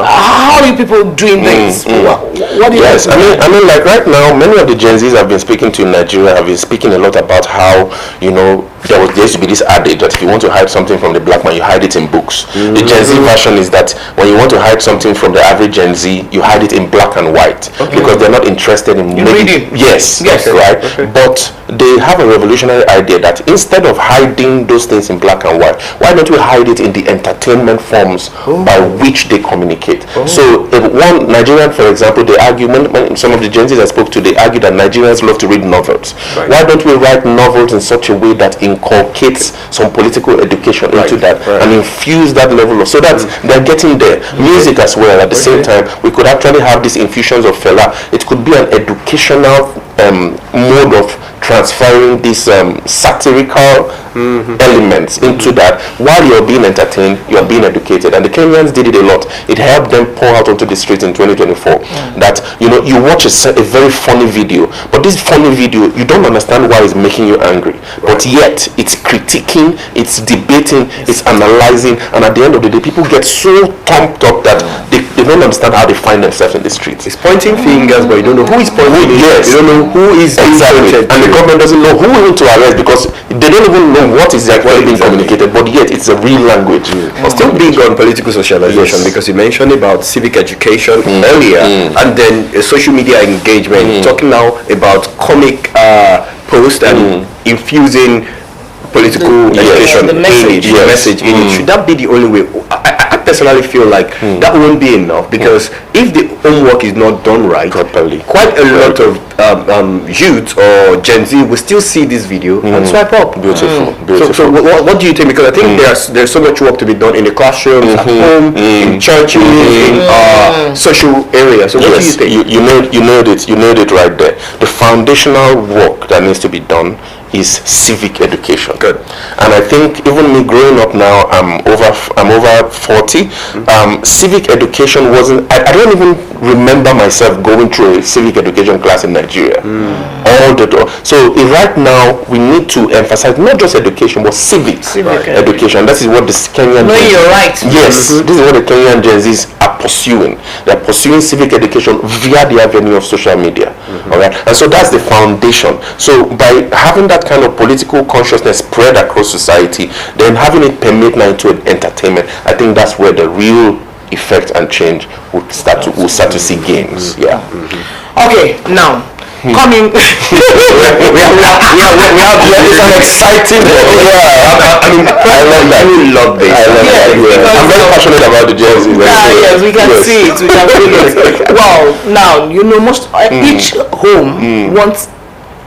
how are you people doing this? What do you I mean, like right now, many of the Gen Zs I've been speaking to in Nigeria have been speaking a lot about how, there used to be this adage that if you want to hide something from the black man, you hide it in books. The Gen Z version is that when you want to hide something from the average Gen Z, you hide it in black and white, because they're not interested in reading. Yes, right. But they have a revolutionary idea that instead of hiding those things in black and white, why don't we hide it in the entertainment forms by which they communicate? So one Nigerian, for example, they argue, when some of the Gen Zs I spoke to, they argue that Nigerians love to read novels. Why don't we write novels in such a way that inculcates some political education into that and infuse that level of, so that they're getting there. Music as well. At the same time, we could actually have these infusions of Fela. It could be an educational mode of transferring these satirical elements into that. While you're being entertained, you're being educated, and the Kenyans did it a lot. It helped them pour out onto the streets in 2024 that you watch a very funny video, but this funny video, you don't understand why it's making you angry, but yet it's critiquing, it's debating, it's analyzing, and at the end of the day, people get so pumped up that they don't understand how they find themselves in the streets. It's pointing fingers, but you don't know who is pointing. Yes, you don't know who is exactly, and the government doesn't know who to arrest because they don't even know what is actually being communicated, but yet it's a real language. Still big on political socialization, because you mentioned about civic education earlier, and then social media engagement, talking now about comic post and infusing political education the message in it. Should that be the only way? I personally feel like that won't be enough, because if the homework is not done right properly, quite a lot of youth or Gen Z will still see this video and swipe up. Beautiful. So what do you think? Because I think there's so much work to be done in the classrooms, at home, in churches, in social areas. So what do you think? You nailed it right there. The foundational work that needs to be done is civic education. Good. And I think even me growing up now, I'm over 40. Civic education wasn't. I don't even remember myself going through a civic education class in Nigeria. All the time. So right now we need to emphasize not just education but civic education. That is what the Kenyan. No, you're right. Yes, this is what the Kenyan Gen Zs are pursuing. They're pursuing civic education via the avenue of social media. All right, and so that's the foundation. So by having that kind of political consciousness spread across society, then having it permeate now into entertainment, I think that's where the real effect and change will start to see gains. Okay, now coming we have an exciting I love this. I'm very passionate about the Gen Z. Yes, we can see it, we can feel it. Well, now each home wants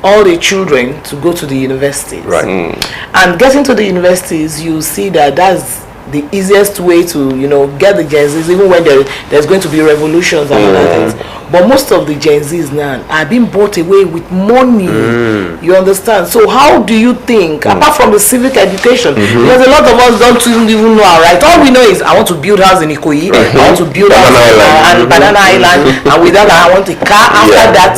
all the children to go to the universities, right? And getting to the universities, you see that's the easiest way to, get the Gen Zs, even when there's going to be revolutions and other things. But most of the Gen Zs now are being bought away with money. You understand? So how do you think, apart from the civic education, because a lot of us don't even know our right. All we know is I want to build house in Ikoyi, I want to build house in Banana Island, and with that I want a car. After that,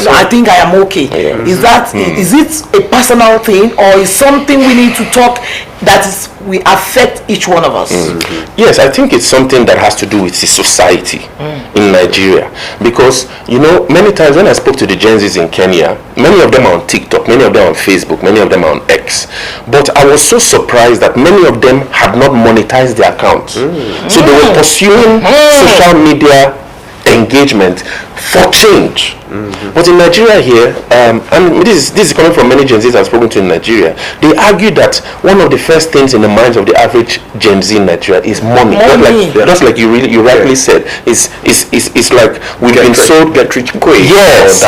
I think I am okay. Is it a personal thing, or is something we need to talk that will affect each one of us? Yes, I think it's something that has to do with the society in Nigeria, because many times when I spoke to the Gen Zs in Kenya, many of them are on TikTok, many of them are on Facebook, many of them are on X, but I was so surprised that many of them had not monetized their accounts. So they were pursuing social media engagement for change. But in Nigeria here, and this is coming from many Gen Zs I've spoken to in Nigeria, they argue that one of the first things in the minds of the average Gen Z in Nigeria is money. Just like you rightly said, it's like we've been sold get rich quick. Yes,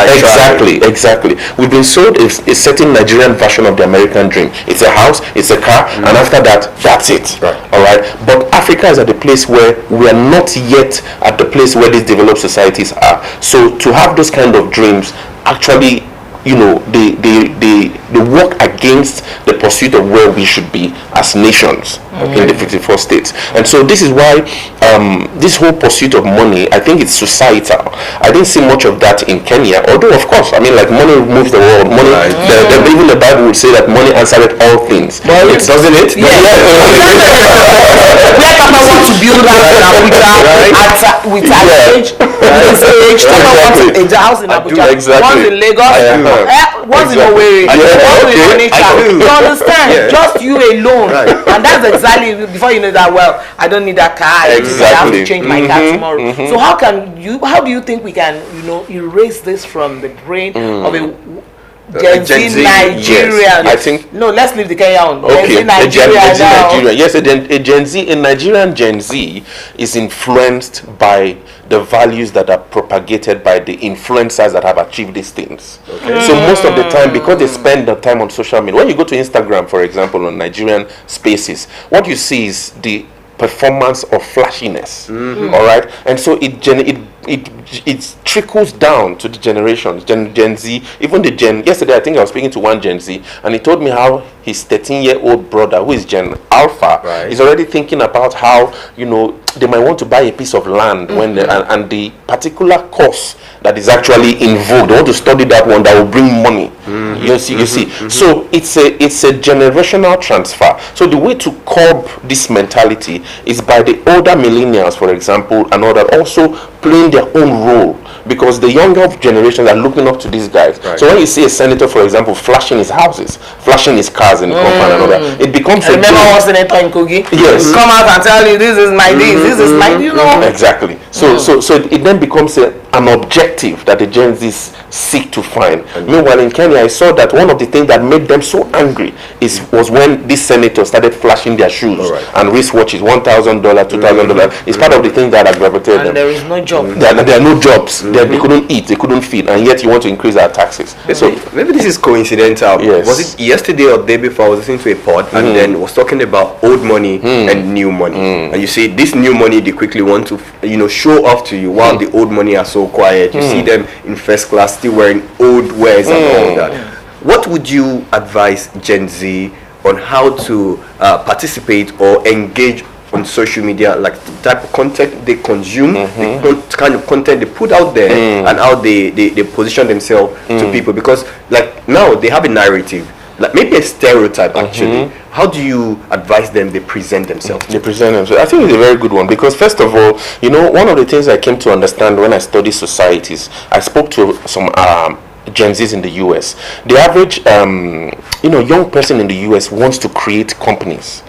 exactly. We've been sold a certain Nigerian version of the American dream. It's a house, it's a car, and after that, that's it. All right. But Africa is at the place where we are not yet at the place where these developed societies are. So to have those kind of dreams actually they work against the pursuit of where we should be as nations in the 54 states. And so this is why this whole pursuit of money, I think it's societal. I didn't see much of that in Kenya, although of course, I mean, like, money moves the world. Money, even the Bible would say that money answered all things. Well, it doesn't it? Yeah. Tama want to build house in Abuja with our age, Tama wants a house in Abuja, one's in Lagos, one's in Owerri, one's in Onitsha. You understand? Just you alone, and that's exactly before you know that. Well, I don't need that car. I have to change my car tomorrow. So how do you think we can erase this from the brain of a Gen Z Nigerian? Yes. I think let's leave the Kenya on. Okay, Gen Z Nigeria. Yes, a Gen Z, a Nigerian Gen Z is influenced by the values that are propagated by the influencers that have achieved these things. So most of the time, because they spend the time on social media, when you go to Instagram, for example, on Nigerian Spaces, what you see is the performance of flashiness. All right, and so it trickles down to the generations, Gen Z, even the yesterday I think I was speaking to one Gen Z, and he told me how his 13-year-old brother, who is Gen Alpha, is already thinking about how they might want to buy a piece of land when and the particular course that is actually in vogue, they want to study that one that will bring money. You see. So it's a generational transfer. So the way to curb this mentality is by the older millennials, for example, and all that, also playing their own role, because the younger generations are looking up to these guys. So when you see a senator, for example, flashing his houses, flashing his cars in the compound and all that, it becomes I remember one senator in Kogi. Yes. Come out and tell you this is my this is my Exactly. So it then becomes an objective that the Gen Zs seek to find. Meanwhile, in Kenya, I saw that one of the things that made them so angry was when these senators started flashing their shoes and wristwatches, $1,000, $2,000. It's part of the things that aggravated them. There is no job. There are no jobs. They couldn't eat. They couldn't feed, and yet you want to increase our taxes. So maybe this is coincidental. Yes. Was it yesterday or the day before I was listening to a pod and then was talking about old money and new money, and you see this new money they quickly want to show off to you, while the old money are so quiet. You see them in first class still wearing old wares and all that. What would you advise Gen Z on how to participate or engage on social media, like the type of content they consume, the kind of content they put out there, and how they position themselves to people? Because like now they have a narrative, like maybe a stereotype actually. How do you advise them they present themselves? I think it's a very good one, because first of all, one of the things I came to understand when I studied societies, I spoke to some Gen Zs in the US. The average young person in the US wants to create companies.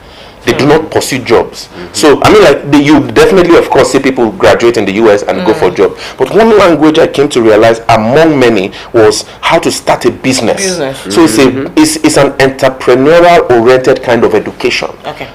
They do not pursue jobs. So I mean, like, you definitely, of course, see people graduate in the US and go for a job. But one language I came to realize among many was how to start a business. So it's an entrepreneurial oriented kind of education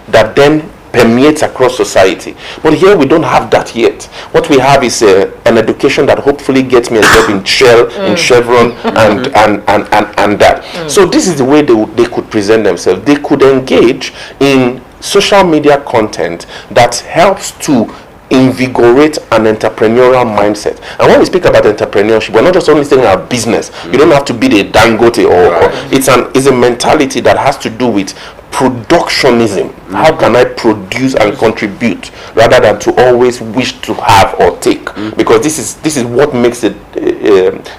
that then permeates across society. But here we don't have that yet. What we have is an education that hopefully gets me a job in Shell, in Chevron, and that. So this is the way they could present themselves. They could engage in social media content that helps to invigorate an entrepreneurial mindset. And when we speak about entrepreneurship, we're not just only saying about business. You don't have to be the Dangote or it's a mentality that has to do with productionism. How can I produce and contribute rather than to always wish to have or take? Because this is what makes it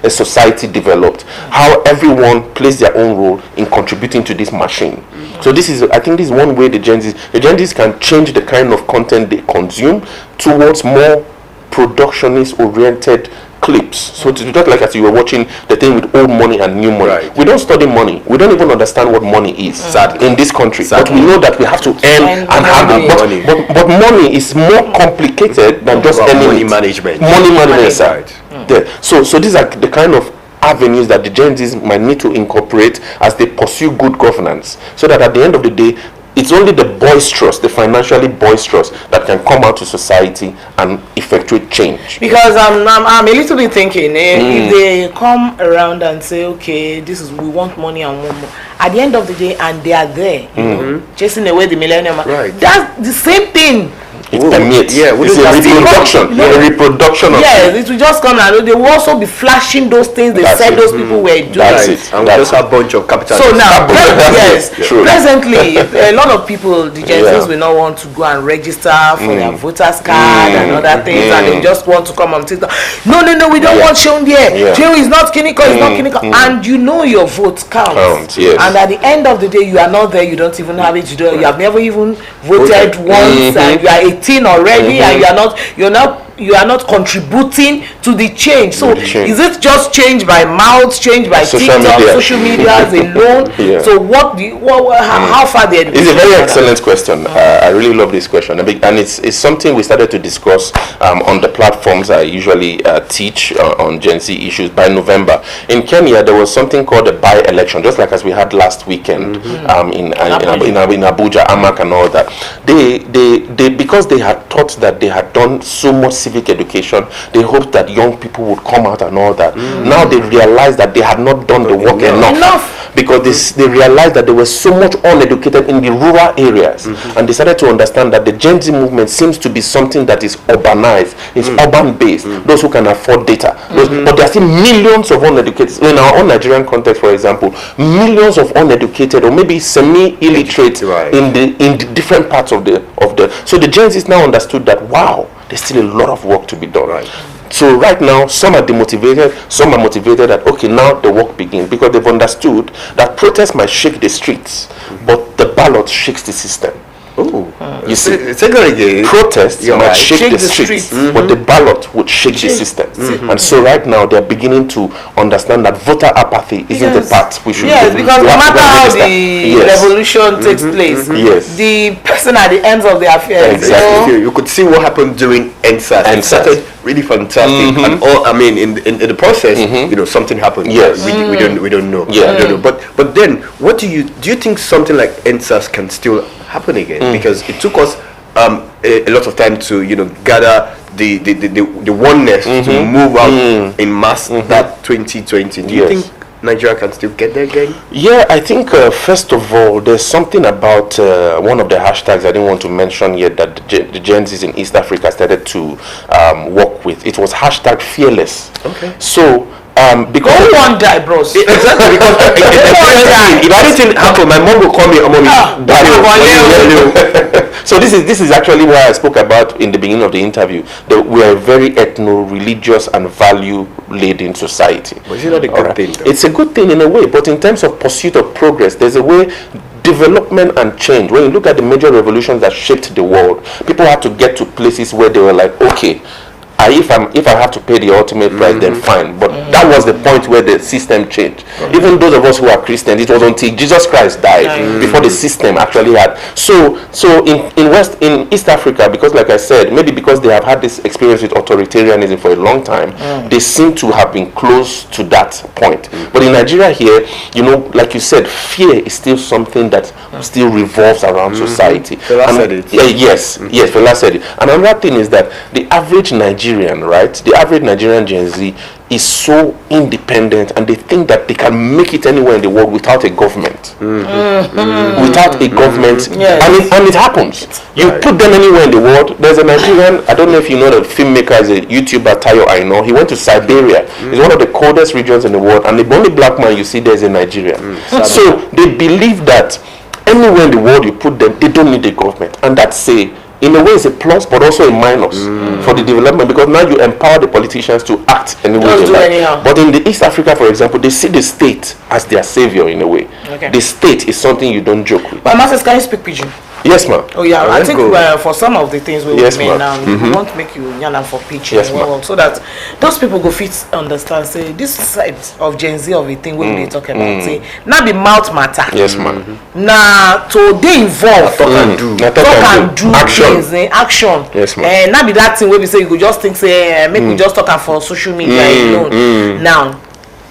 a society developed. How everyone plays their own role in contributing to this machine. So I think this is one way the Gen Zs can change the kind of content they consume towards more productionist oriented clips. So to just like as you were watching the thing with old money and new money. Right. We don't study money. We don't even understand what money is in this country. But we know that we have to earn and have money. But money is more complicated than just any money management. Money management. Right. So these are the kind of avenues that the Gen Zs might need to incorporate as they pursue good governance, so that at the end of the day, it's only the boisterous, the financially boisterous, that can come out to society and effectuate change. Because I'm a little bit thinking, if they come around and say, okay, we want money and want more, at the end of the day, and they are there, you know, chasing away the millennium, that's the same thing. It permeates. It's a reproduction of it will just come and they will also be flashing those things they said those people were doing. That's it. And we just have a bunch of capital. So now, presently, a lot of people, the Gen Zs will not want to go and register for their voters card and other things, and they just want to come on TikTok. No, we don't want shown there. Show is not Kiniko, it's not Kiniko. And you know your vote counts. And at the end of the day, you are not there, you don't even have it, you have never even voted once, and you are 18 already, and you are not contributing to the change. So is it just change by mouth, change by TikTok, social medias alone? So how far the education? It's a very excellent question. I really love this question, and it's something we started to discuss on the platforms I usually teach on Gen Z issues by November. In Kenya, there was something called a by-election, just like as we had last weekend in Abuja, Amak and all that. They because they had thought that they had done so much civic education, they hoped that young people would come out and all that. Now they realized that they had not done the work enough, because they realized that there was so much uneducated in the rural areas, and they started to understand that the Gen Z movement seems to be something that is urbanized, it's urban based, those who can afford data. But there are still millions of uneducated, in our own Nigerian context for example, millions of uneducated or maybe semi-illiterate in the different parts of the so the Gen Zs now understood that wow, there's still a lot of work to be done. So right now, some are demotivated, some are motivated that okay, now the work begins, because they've understood that protest might shake the streets, but the ballot shakes the system. You see, protest might shake the streets, but the ballot would shake the system. And so right now they're beginning to understand that voter apathy isn't the path we should do. Because no matter how the revolution takes place, the person at the ends of the affairs. Exactly. You could see what happened during NSAS. It started really fantastic, and all. I mean, in the process, something happened. We don't know. But then, what do you think something like NSAS can still happen again? Because it took us a lot of time to gather the oneness to move out in mass that 2020. Do you think Nigeria can still get there again? I think first of all, there's something about one of the hashtags I didn't want to mention yet that the Gen Zs in East Africa started to work with. It was hashtag fearless. So because no one die, bros. Exactly, because if anything happened, my mom will call me So this is actually why I spoke about in the beginning of the interview, that we are a very ethno-religious and value-laden society. But is it not a good thing, though? It's a good thing in a way, but in terms of pursuit of progress, there's a way. Development and change. When you look at the major revolutions that shaped the world, people had to get to places where they were like, okay, if I have to pay the ultimate price, then fine. But that was the point where the system changed. Even those of us who are Christians, it was until Jesus Christ died before the system actually had. So in East Africa, because like I said, maybe because they have had this experience with authoritarianism for a long time, they seem to have been close to that point. But in Nigeria here, like you said, fear is still something that still revolves around society. Yes, Fela said it. And another thing is that the average Nigerian, right? The average Nigerian Gen Z is so independent, and they think that they can make it anywhere in the world without a government. Without a government, and it happens. You put them anywhere in the world. There's a Nigerian, I don't know if you know, the filmmaker is a YouTuber, Tayo Aino. He went to Siberia. It's one of the coldest regions in the world, and the only black man you see there is in Nigeria. So they believe that anywhere in the world you put them, they don't need a government, and that's in a way it's a plus but also a minus for the development, because now you empower the politicians to act anyway they like. But in the East Africa, for example, they see the state as their savior in a way. The state is something you don't joke with. But Masters, can you speak pidgin? Yes, ma'am. Oh yeah, I think for some of the things we will now, we want to make you yarn for pidgin so that those people go fit understand. Say this side of Gen Z of a thing we really talk about. Say now be mouth matter. Yes, ma'am. Now to they involve talk and do action. Action. Yes, ma'am. And now be that thing where we say you go just think say make we just talk and for social media alone. Now,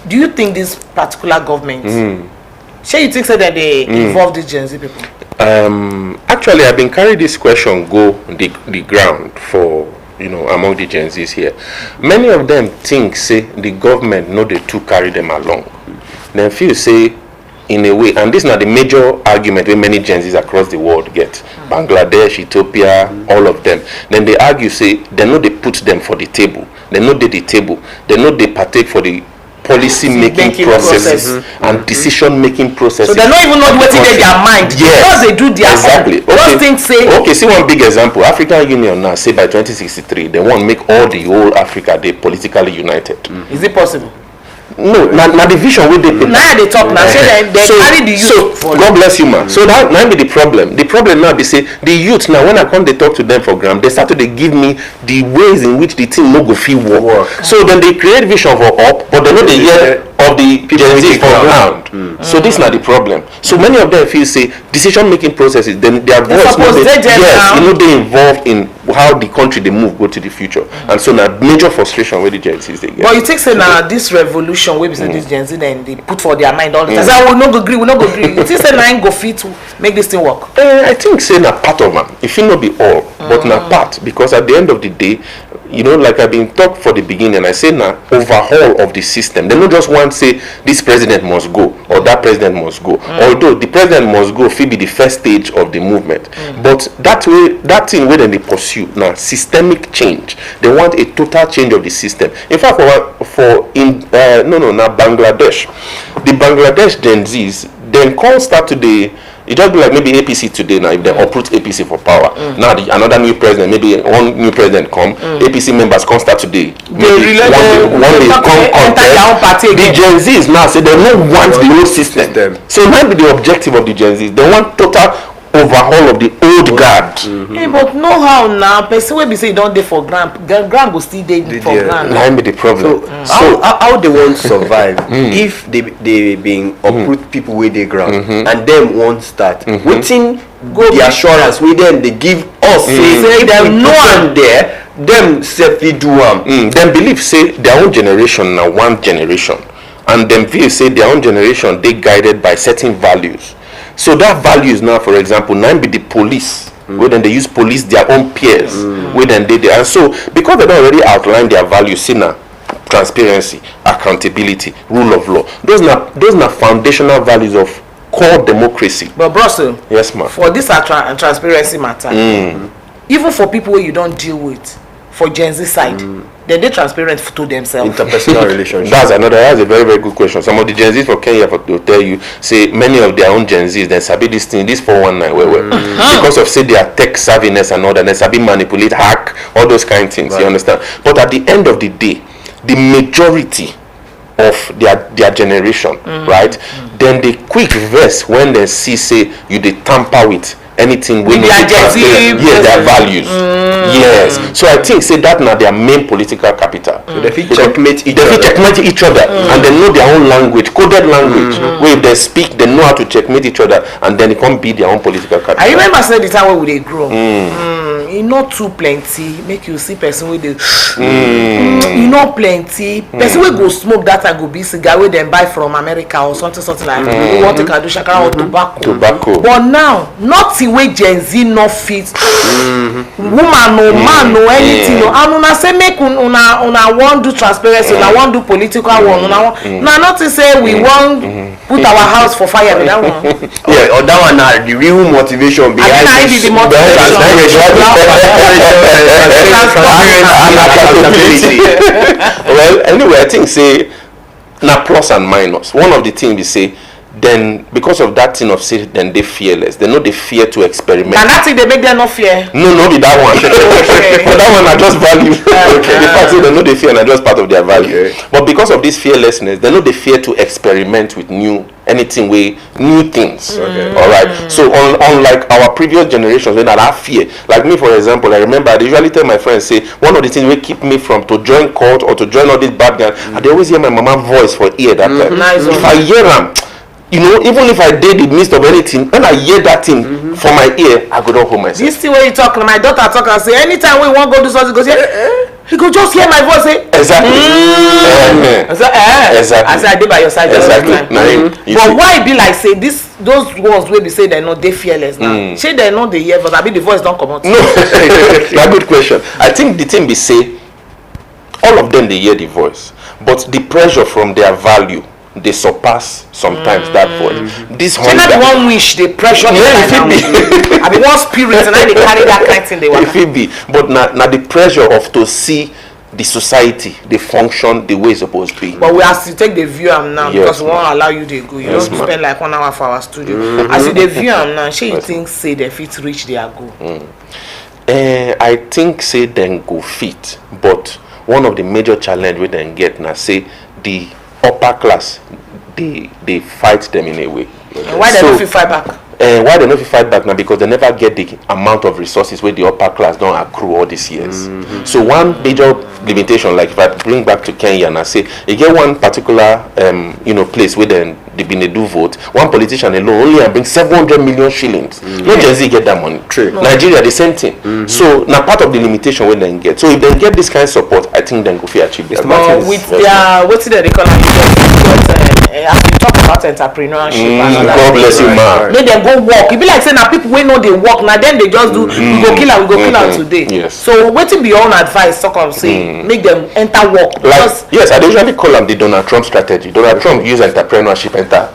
do you think this particular government? Sure, you think that they involve these Gen Z people? Actually, I've been carrying this question go the ground for among the Gen Zs here. Many of them think say the government they too carry them along. Then feel say in a way, and this is not the major argument where many Gen Zs across the world get. Bangladesh, Ethiopia, all of them. Then they argue say they put them for the table. They the table. They partake for the policy making processes and decision making processes. So they don't even know what's in their mind. Because they do their exactly. Those things say. Okay, see one big example. African Union now say by 2063 they want to make all the whole Africa they politically united. Is it possible? No, now the vision with the now they talk now. They carry the youth. So God bless you, man. So that might be the problem. The problem now they say the youth now when I come they talk to them for gram, they start to give me the ways in which the team no go feel work. So then they create vision for up, but they know the year of the Gen Z for ground. So this is not the problem. So many of them feel say decision making processes, then their voice they involved in how the country they move go to the future. And so now major frustration where the Gen Zs they get. But you think say now this revolution where we say this Gen Z then they put for their mind all the time. Say we no go agree, we no go agree. You think say now go fit to make this thing work? I think say na part of them. If it not be all, but na part, because at the end of the day, like I've been talk for the beginning, I say now overhaul of the system. They not just want say this president must go or that president must go. Although the president must go, it be the first stage of the movement. But that thing where they pursue now systemic change. They want a total change of the system. In fact, now Bangladesh, the Bangladesh Gen Zs then can't start today. It just be like maybe APC today now if they uproot APC for power. Now another new president, maybe one new president come, APC members come start today. Maybe one day come contest. The Gen Zs now say they don't want the whole system. So now be the objective of the Gen Zs. They want total overhaul of the old guard. Hey, but know how now person will be say don't dey for grand go still dey for grand. That be the problem. So how they want survive if they being uproot people with the ground and them won't start waiting the assurance we then they give us say them no one there them safely do them believe say their own generation now one generation, and them feel say their own generation they guided by certain values. So that values now, for example, now be the police. Where then they use police their own peers. Where then they and so because they don't already outline their values, see now transparency, accountability, rule of law. Those are foundational values of core democracy. But Brussels, yes, ma'am. For this transparency matter, even for people where you don't deal with, for Gen Z side, then they transparent to themselves. Interpersonal relationships. That's a very, very good question. Some of the Gen Zs for Kenya will tell you, say many of their own Gen Zs, then sabi this thing, this 419, because of say their tech savviness and all that, then sabi manipulate, hack, all those kind of things. Right. You understand? But at the end of the day, the majority of their generation, right? Then they quick verse when they see say you they tamper with anything we their values. Yes. So I think say that now their main political capital. So they checkmate each other and they know their own language, coded language. Where if they speak, they know how to checkmate each other, and then it can't be their own political capital. I remember saying the time when they grow. not too plenty. Make you see person with the not plenty. Person will go smoke that and go be cigar where them buy from America or something like that. You want to do shakara or tobacco. But now, nothing where Gen Z not fit. Woman no man no anything no. And una say make una want do transparency, una want do political one. Now not to say we want put our house for fire with that one. Yeah, or that one the real motivation behind the motivation. Well, anyway, I think say na plus and minus. One of the things we say, then because of that thing of say, then they fearless. They know they fear to experiment. And that's it, they make them not fear. No, be that one. But that one I just value. The fact is they know they fear and I just part of their value. Okay. But because of this fearlessness, they know they fear to experiment with new things. Okay. All right. So unlike our previous generations, when I have fear, like me for example, I remember I usually tell my friends say one of the things will keep me from to join cult or to join all this bad guy. I dey always hear my mama voice for ear that time. Nice. If I hear them, you know, even if I did the midst of anything, when I hear that thing from my ear, I go don't hold myself. This thing when you talk, my daughter talk and say anytime we want go do something, go say he go just hear my voice say exactly. I say Exactly. I say I did by your side Exactly. But why it be like say those ones wey be say they know they fearless now. Say they know they hear, but I be the voice don't come out. No, na good question. I think the thing be say all of them they hear the voice, but the pressure from their value they surpass sometimes that voice. This Say not the one wish they pressure me Yeah, like it now. I be one spirit and I they carry that kind of thing they want. If it be, but now the pressure of to see the society, the function the way it's supposed to be. But we have to take the view am now Yes, because we won't allow you to go. You Yes, don't spend like 1 hour for our studio. As you the view am now, she think say they fit reach their goal. I think say then go fit, but one of the major challenge we then get now say the upper class they fight them in a way. And why they don't fit fight back? Why they not fit fight back now? Because they never get the amount of resources where the upper class don't accrue all these years. So one major limitation, like if I bring back to Kenya and I say you get one particular place where then they been a do vote, one politician alone only bring 700 million shillings. No Gen Z get that money. True. No. Nigeria the same thing. So now part of the limitation when they get. So if they get this kind of support, I think then go fit achieve that. With their what's it they call it? As you talk about entrepreneurship God bless you, man. Make them go work. It be like saying now people we know they work now then they just do we go kill her today. Yes. So waiting be your own advice talk of say make them enter work. Like, yes, I usually call them the Donald Trump strategy. Donald Trump use entrepreneurship enter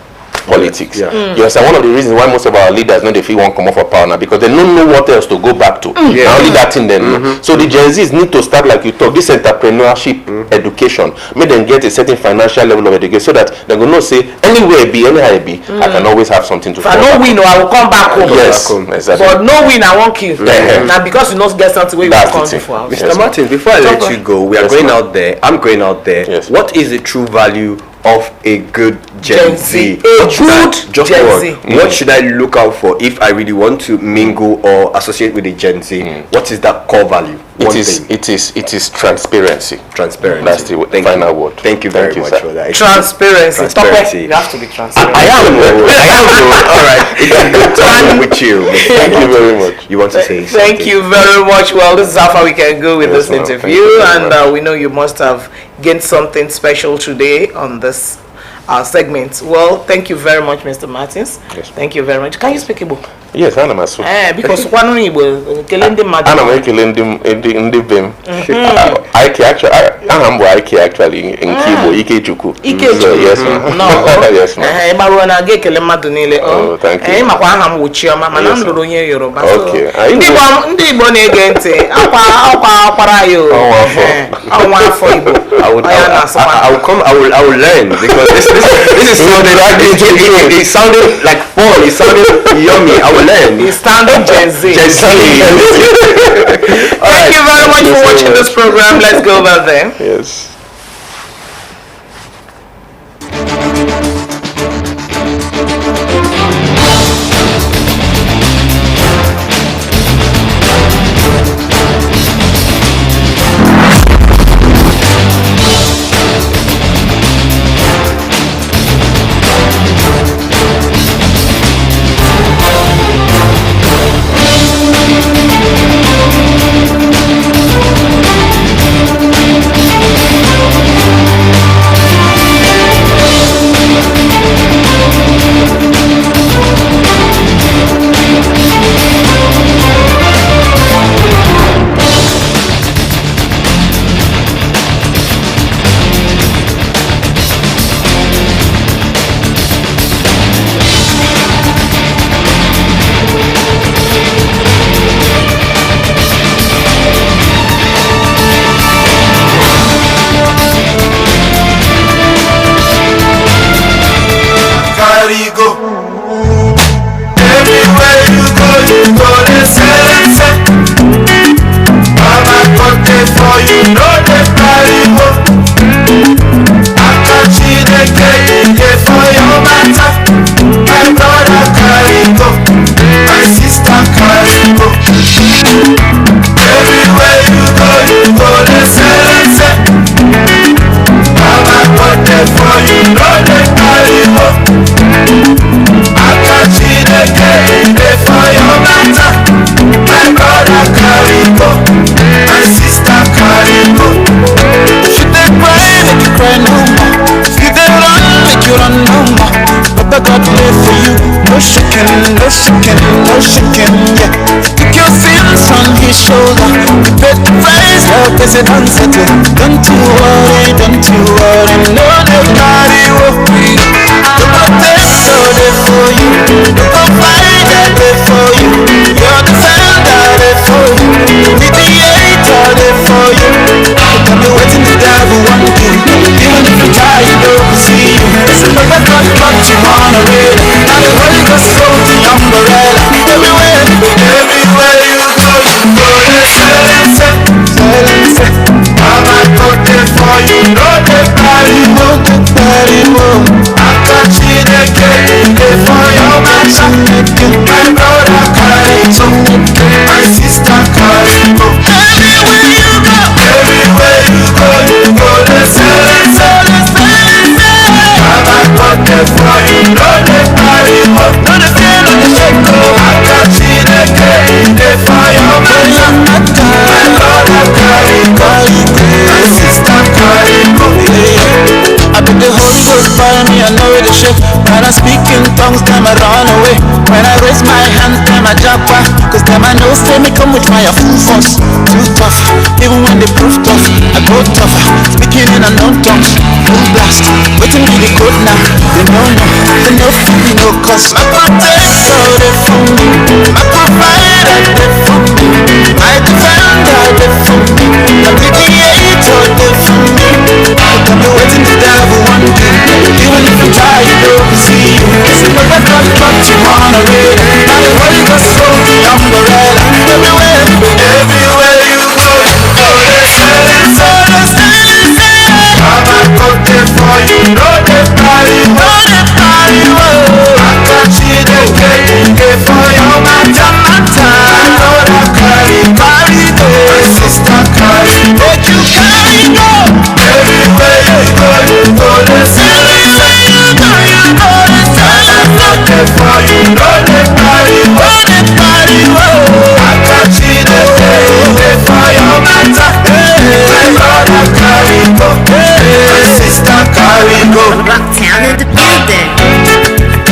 politics. Yes, and one of the reasons why most of our leaders know they feel won't come off of power now because they don't know what else to go back to. Now only that thing then. So the Gen Zs need to start like you talk this entrepreneurship education. Make them get a certain financial level of education so that they go know say anywhere it be, anyhow it be, I can always have something to. If I no win, I will come back home. Yes, exactly. But no win, I won't kill. Now because you not get something where you will come before. Mr. Martin, before I let you go, we are going out there. I'm going out there. Yes. What is the true value of a good Gen Z? What should I look out for if I really want to mingle or associate with a Gen Z? What is that core value? It is transparency. Transparency. That's the final word. Thank you very much for that. Transparency. You have to be transparent. I am. All right. It's a good time with you. Thank you very much. You want to say something? Thank you very much. Well, this is how far we can go with Yes, this ma'am. interview, Thank you very and we know you must have gained something special today on this segment. Well, thank you very much, Mr. Martins. Yes. Thank you very much. Can you speak Igbo? Yes, ana m asụ. Because one Igbo, kelende mmadụ. Ana m ekele ndị be m. Ike actually, aha m bụ Ike actually nke Igbo, Ikechukwu. Ikechukwu. Yes, ma'am. No. Yes, ma'am. Ịgbaruo na aga ekele mmadụ niile. Oh, thank you. Ịmakwa aha m wụ Chioma, mana m lụrụ onye Yoruba. Okay. Ndị Igbo na-ege ntị, akwara anyị o. Ọnwa afọ Igbo. I will learn because this is sounding it sounded like fun. It sounded yummy. I will learn. It's standing Gen Z. Thank you very much for watching this program. Let's go over there. Yes. for your matter. My brother carry go, my sister carry go. Everywhere you go, they say. Mama got there for you, no they carry go. I catch you again, for your matter. My brother carry go, my sister carry go. If you dey cry, make you cry no more. If you dey run, make you run no more. Papa God there for you, no shaking, no shaking, no shaking, yeah. Take your sins on his shoulder. You pay the price, help is it unsettled. Don't you worry, no nobody will be. The protector there for you, the provider there for you. You're the defender there for you, the mediator there for you. Don't be waiting to devil one thing. Even if you try, you don't see you. It's a perfect God, but you wanna read. Now the Holy Ghost hold the umbrella. Everywhere you go, they silence. Mama got there for you, no they carry go. I catch you again, for your matter. My brother carry go, my sister carry go. Everywhere you go, they silence. Mama got there for you, no they carry go. No they feel, no they shake go. I catch you again, for your matter. My brother carry go, my sister carry go. I bet the Holy Ghost by me, I know it is shake. When I speak in tongues, them I run away. When I raise my hands, them I jump back. Cause them I know say me come with my full force. Too tough, even when they prove tough, I go tougher. Speaking in unknown tongues, full blast. Waiting to the code now, they know feeling no cost. My protector, they for me. My provider, they for me. My defender, they for me. The mediator, they for me. Don't be waiting to devil one day. Even if you try, you don't see you. It's a perfect God, but you wanna read. Now the Holy Ghost hold the umbrella. Everywhere you go, they silence. Mama got there for you, no they carry go. I catch you again, for your matter. My brother carry go, my sister carry go. Make you carry go. Everywhere you go, they silence. Mama got there for you, no they carry go. I catch you again, for your matter. My brother carry go, my sister carry go. Rocktown in the building.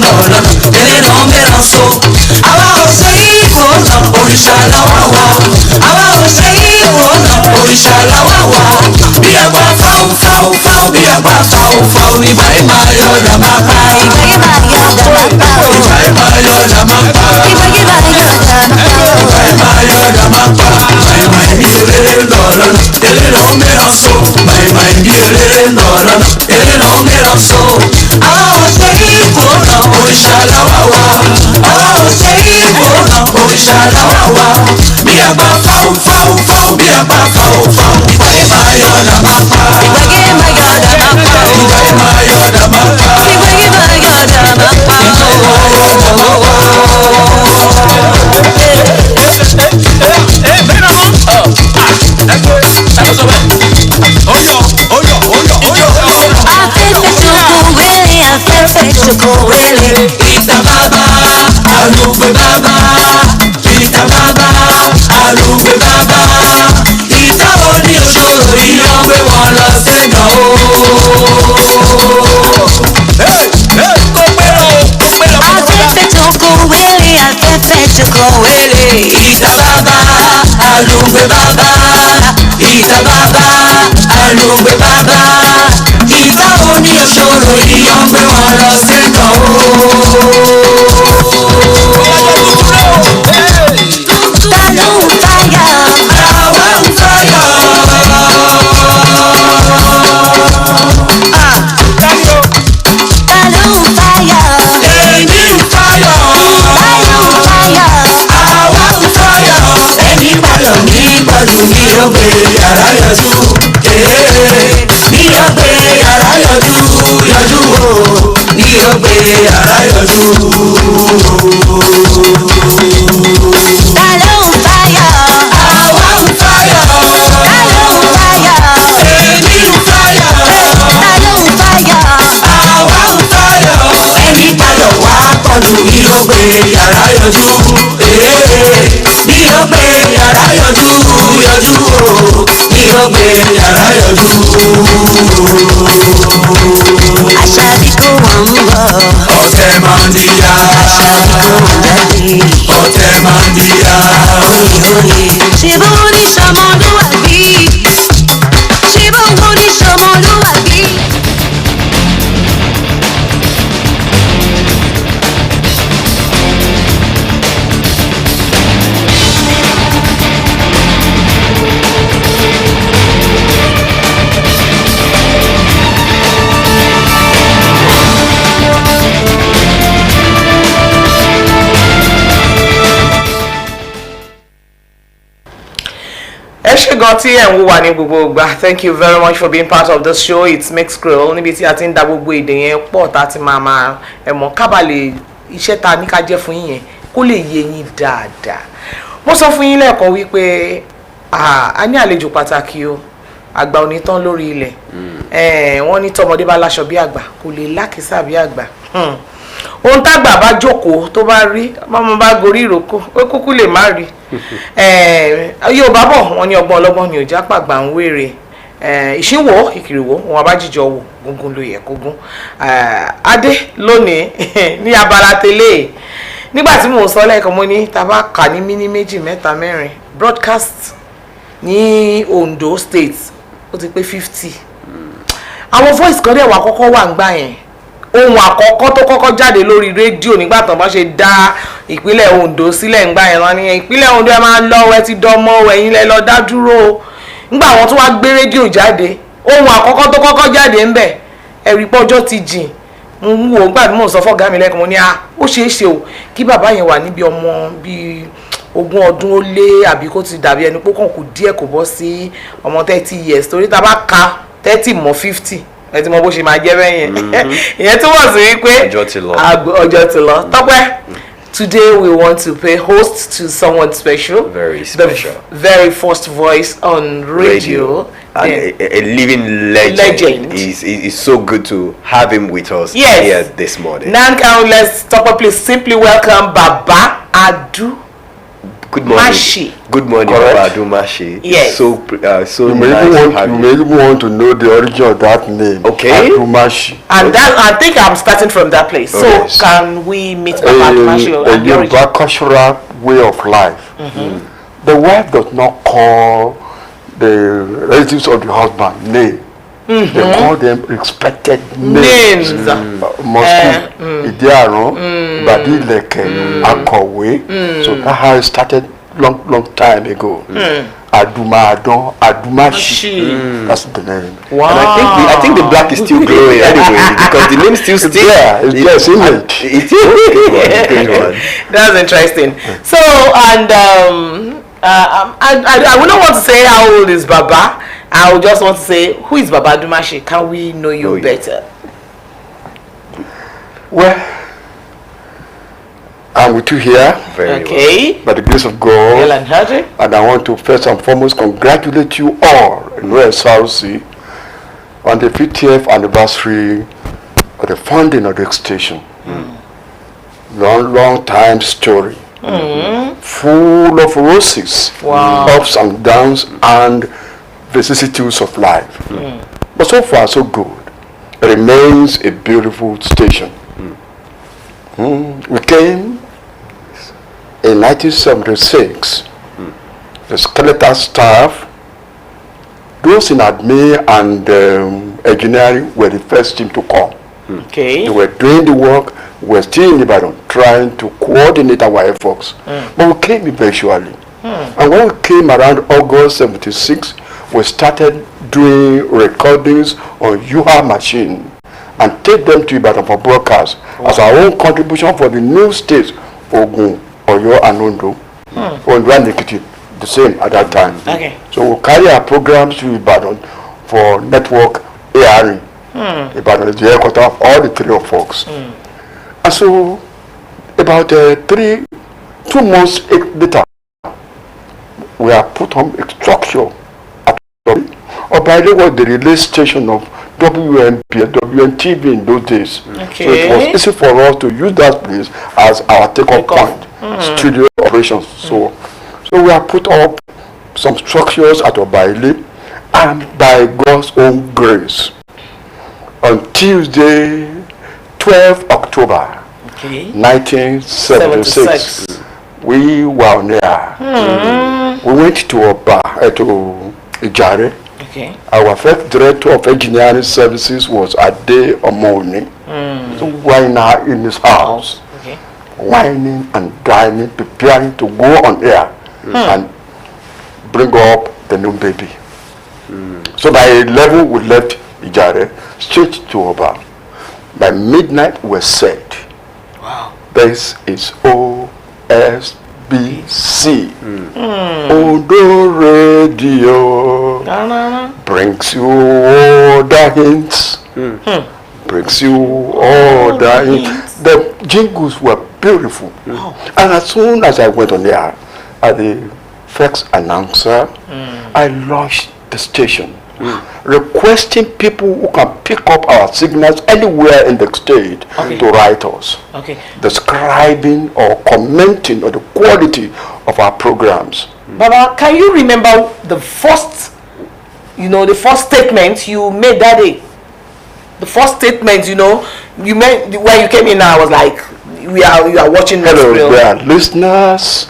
My ìṣàlàwàwà bí àgbà fáwọn bí àgbà fáwọn ìgbà ìmọ̀ ayọ̀dà máa pa ìgbà ìmọ̀ ayọ̀dà máa pa ìgbà ìmọ̀ ayọ̀dà máa pa ìgbà ìmọ̀ ayọ̀dà máa pa ìgbà ìbí eré lọ́rọ̀ eré lọ́ mẹ́ràn so ìgbà ìbí eré lọ́rọ̀ eré lọ́ mẹ́ràn so àwọn ọ̀sẹ̀ ìbò náà ìṣàlàwàwà àwọn ọ̀sẹ̀ ìbò náà ìṣàlàwàwà bí àgbà fáwọn bí àgbà fáwọn ìgbà ìmọ̀ ayọ̀dà máa pa ìgbà ìmọ̀ ayọ̀dà máa pa ìgbà ìmọ̀ ayọ̀dà máa pa ìgbà ìmọ̀ ayọ̀dà máa pa. Afẹ́fẹ́ ṣoko wele ìta bàbá àlùgbé bàbá ìta bàbá àlùgbé bàbá ìta òní òṣòro ìyàn gbé wọn lọ sẹ́nà o. Afẹ́fẹ́ ṣoko wele afẹ́fẹ́ ṣoko wele ìta bàbá àlùgbé bàbá ìta bàbá àlùgbé bàbá ìta òní òṣòro ìyàn gbé wọn lọ sẹ́nà o. Ta ló ń fàyà? Àwa ń fàyà. Ta ló ń fàyà? Èmi ń fàyà. Ta ló ń fàyà? Àwa ń fàyà. Ẹni payọ̀ ní pẹ̀lú ní ògbé yàrá yọjú. Ní ògbé yàrá yọjú yọjú o. Ní ògbé yàrá yọjú. Ta ló ń fàyà? Àwa ń fàyà. Ta ló ń fàyà? Èmi ń fàyà. Ta ló ń fàyà? Àwa ń fàyà. Ẹni payọ̀ wá pọ̀jù ní ògbé yàrá yọjú. Ní ògbé yàrá yọjú yọjú o. Ní ògbé yàrá yọjú. Àṣàbí kò wọ́n ń bọ̀. Ọ̀tẹ̀ máa ń díyà. Àṣàbí kò wọ́n jáde. Ọ̀tẹ̀ máa ń díyà. Ṣé bó ní sọmọlúwàbí? Ṣé bó ní sọmọlúwàbí? ẹ ṣé gan tí ẹ̀ ń wò wá ní gbogbo ìgbà. Thank you very much for being part of the show. It's Mixed Grill níbi tí a ti ń da gbogbo èdè yẹn pọ̀ tá a ti máa ẹ̀mọ́ kábàlẹ̀ iṣẹ́ ta ní ká jẹ́ fún yín yẹn kó lè yé yín dáadáa. Mo sọ fún yín lẹ́ẹ̀kan wípé a ní àlejò pàtàkì o, àgbà ò ní tán lórí ilẹ̀. Wọ́n ní tọmọdé bá láṣọ bí àgbà kò lè lákìsà bí àgbà. Ohun tágbà bá jókòó tó bá rí ọmọ bá gorí ìrókò ó kúkú lè má rí. Yorùbá bọ̀ wọ́n ní ọgbọ́n ọlọ́gbọ́n ni òjá pàgbà ń wéèrè. Ìṣínwó ìkìrìwó wọn abá jíjọ wò gúngún ló yẹ kó gún. Adé lónìí ní abala tẹ́lẹ̀ nígbà tí mò ń sọ lẹ́ẹ̀kan mo ní tá a bá kà ní míní méjì mẹ́ta mẹ́rin broadcast ní Ondo State ó ti pé 50. Àwọn voice kan dẹ̀ wà kọ́kọ́ wà ń gbà yẹn. Ohun àkọ́kọ́ tó kọ́kọ́ jáde lórí rédíò nígbà tán bá ṣe dá ìpínlẹ̀ Ondo sílẹ̀ ńgbà yẹn wọ́n ní ìpínlẹ̀ Ondo ẹ máa ń lọ ẹ ti dánmọ́ ẹ̀yin lẹ lọ dá dúró ńgbà wọn tó wá gbé rédíò jáde. Ohun àkọ́kọ́ tó kọ́kọ́ jáde ńbẹ̀ ẹ̀rí pọ́jọ́ ti jìn ń wò gbà tí mò ń sọ fọ́gá mi lẹ́kùn mo ní ó ṣeé ṣe o kí bàbá yẹn wà níbi ọmọ bíi 20 ọdún ó lé àbí kó ti dàbí ẹni pé kàn kù díẹ̀ kò bọ́ sí ọmọ 30 years torí tá a bá ka 30 mọ́ 50 ẹ ti mọ bó ṣe máa jẹ́ bẹ́ẹ̀ yẹn ìyẹn túmọ̀ sí wípé ọjọ́ ti lọ Tọ́pẹ́. Today we want to pay host to someone special. Very special. The very first voice on radio. And a living legend. It's so good to have him with us here this morning. Now, let's please simply welcome Baba Adu. Good morning. Mashi. Good morning, Baba Adu Mashi. Yes. So you may nice even to have you may even want to know the origin of that name. Okay. Adu Mashi. And that I think I'm starting from that place. So Yes. can we meet Baba Adu Mashi? A Yoruba cultural way of life. The wife does not call the relatives of the husband name. They call them respected names. Moscow, Idiaro, Badileke, Akowe. So that's how it started long time ago. Adumadon, Adumashi. That's the name. Wow. And I think the black is still growing anyway because the name still stays. Yeah, it's just image. That's interesting. So, and I wouldn't want to say how old is Baba. I would just want to say, who is Baba Dumashi? Can we know you better? Well, I'm with you here. Very okay. By the grace of God. And I want to first and foremost congratulate you all in Osrc on the 50th anniversary of the founding of the station. Long time story. Full of roses, ups and downs, and vicissitudes of life. But so far so good. It remains a beautiful station. We came in 1976. The skeletal staff, those in admin and engineering were the first team to come. Okay. They were doing the work. We were still in Ibadan trying to coordinate our efforts. But we came eventually. And when we came around August 76, we started doing recordings on UHA machine and take them to Ibadan for broadcast as our own contribution for the new states, Ogun, Oyo, and Ondo. On Ekiti, the same at that time. Okay. So we carry our programs to Ibadan for network ARE. Ibadan is the headquarters of all the three of folks. And so about 2 months later, we are put on a structure at Obaile was the relay station of WNTV in those days. Okay. So it was easy for us to use that place as our take-off point, studio operations. So we have put up some structures at Obaile, and by God's own grace, on Tuesday, 12 October 1976, we were on there. We went to Ijare. Okay. Our first director of engineering services was Ade Omoni. So we were in his house, whining and dining, preparing to go on air and bring up the new baby. So by 11 we left Ijare straight to Oba. By midnight we said, this is OSBC. Odo Radio brings you all the hints. Brings you all the hints. The jingles were beautiful. And as soon as I went on there, as the first announcer, I launched the station, requesting people who can pick up our signals anywhere in the state to write us, describing or commenting on the quality of our programs. Baba, can you remember the first statement you made that day? The first statement, you made when you came in. I was like, you are watching this. Hello, dear listeners.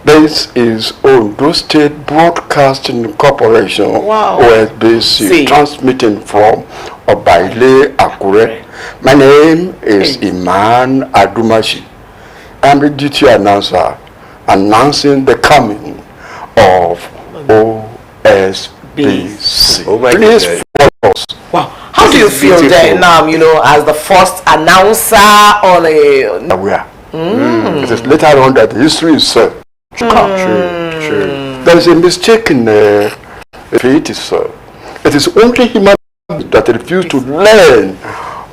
This is Ondo State Broadcasting Corporation, OSBC, transmitting from Obaile, Akure. My name is Iman Adumashi. I'm the duty announcer, announcing the coming of OSBC. Please follow us. Wow. How do you feel there now, as the first announcer on a... It is later on that the history is set. There is a mistake in it is only human that refuse to learn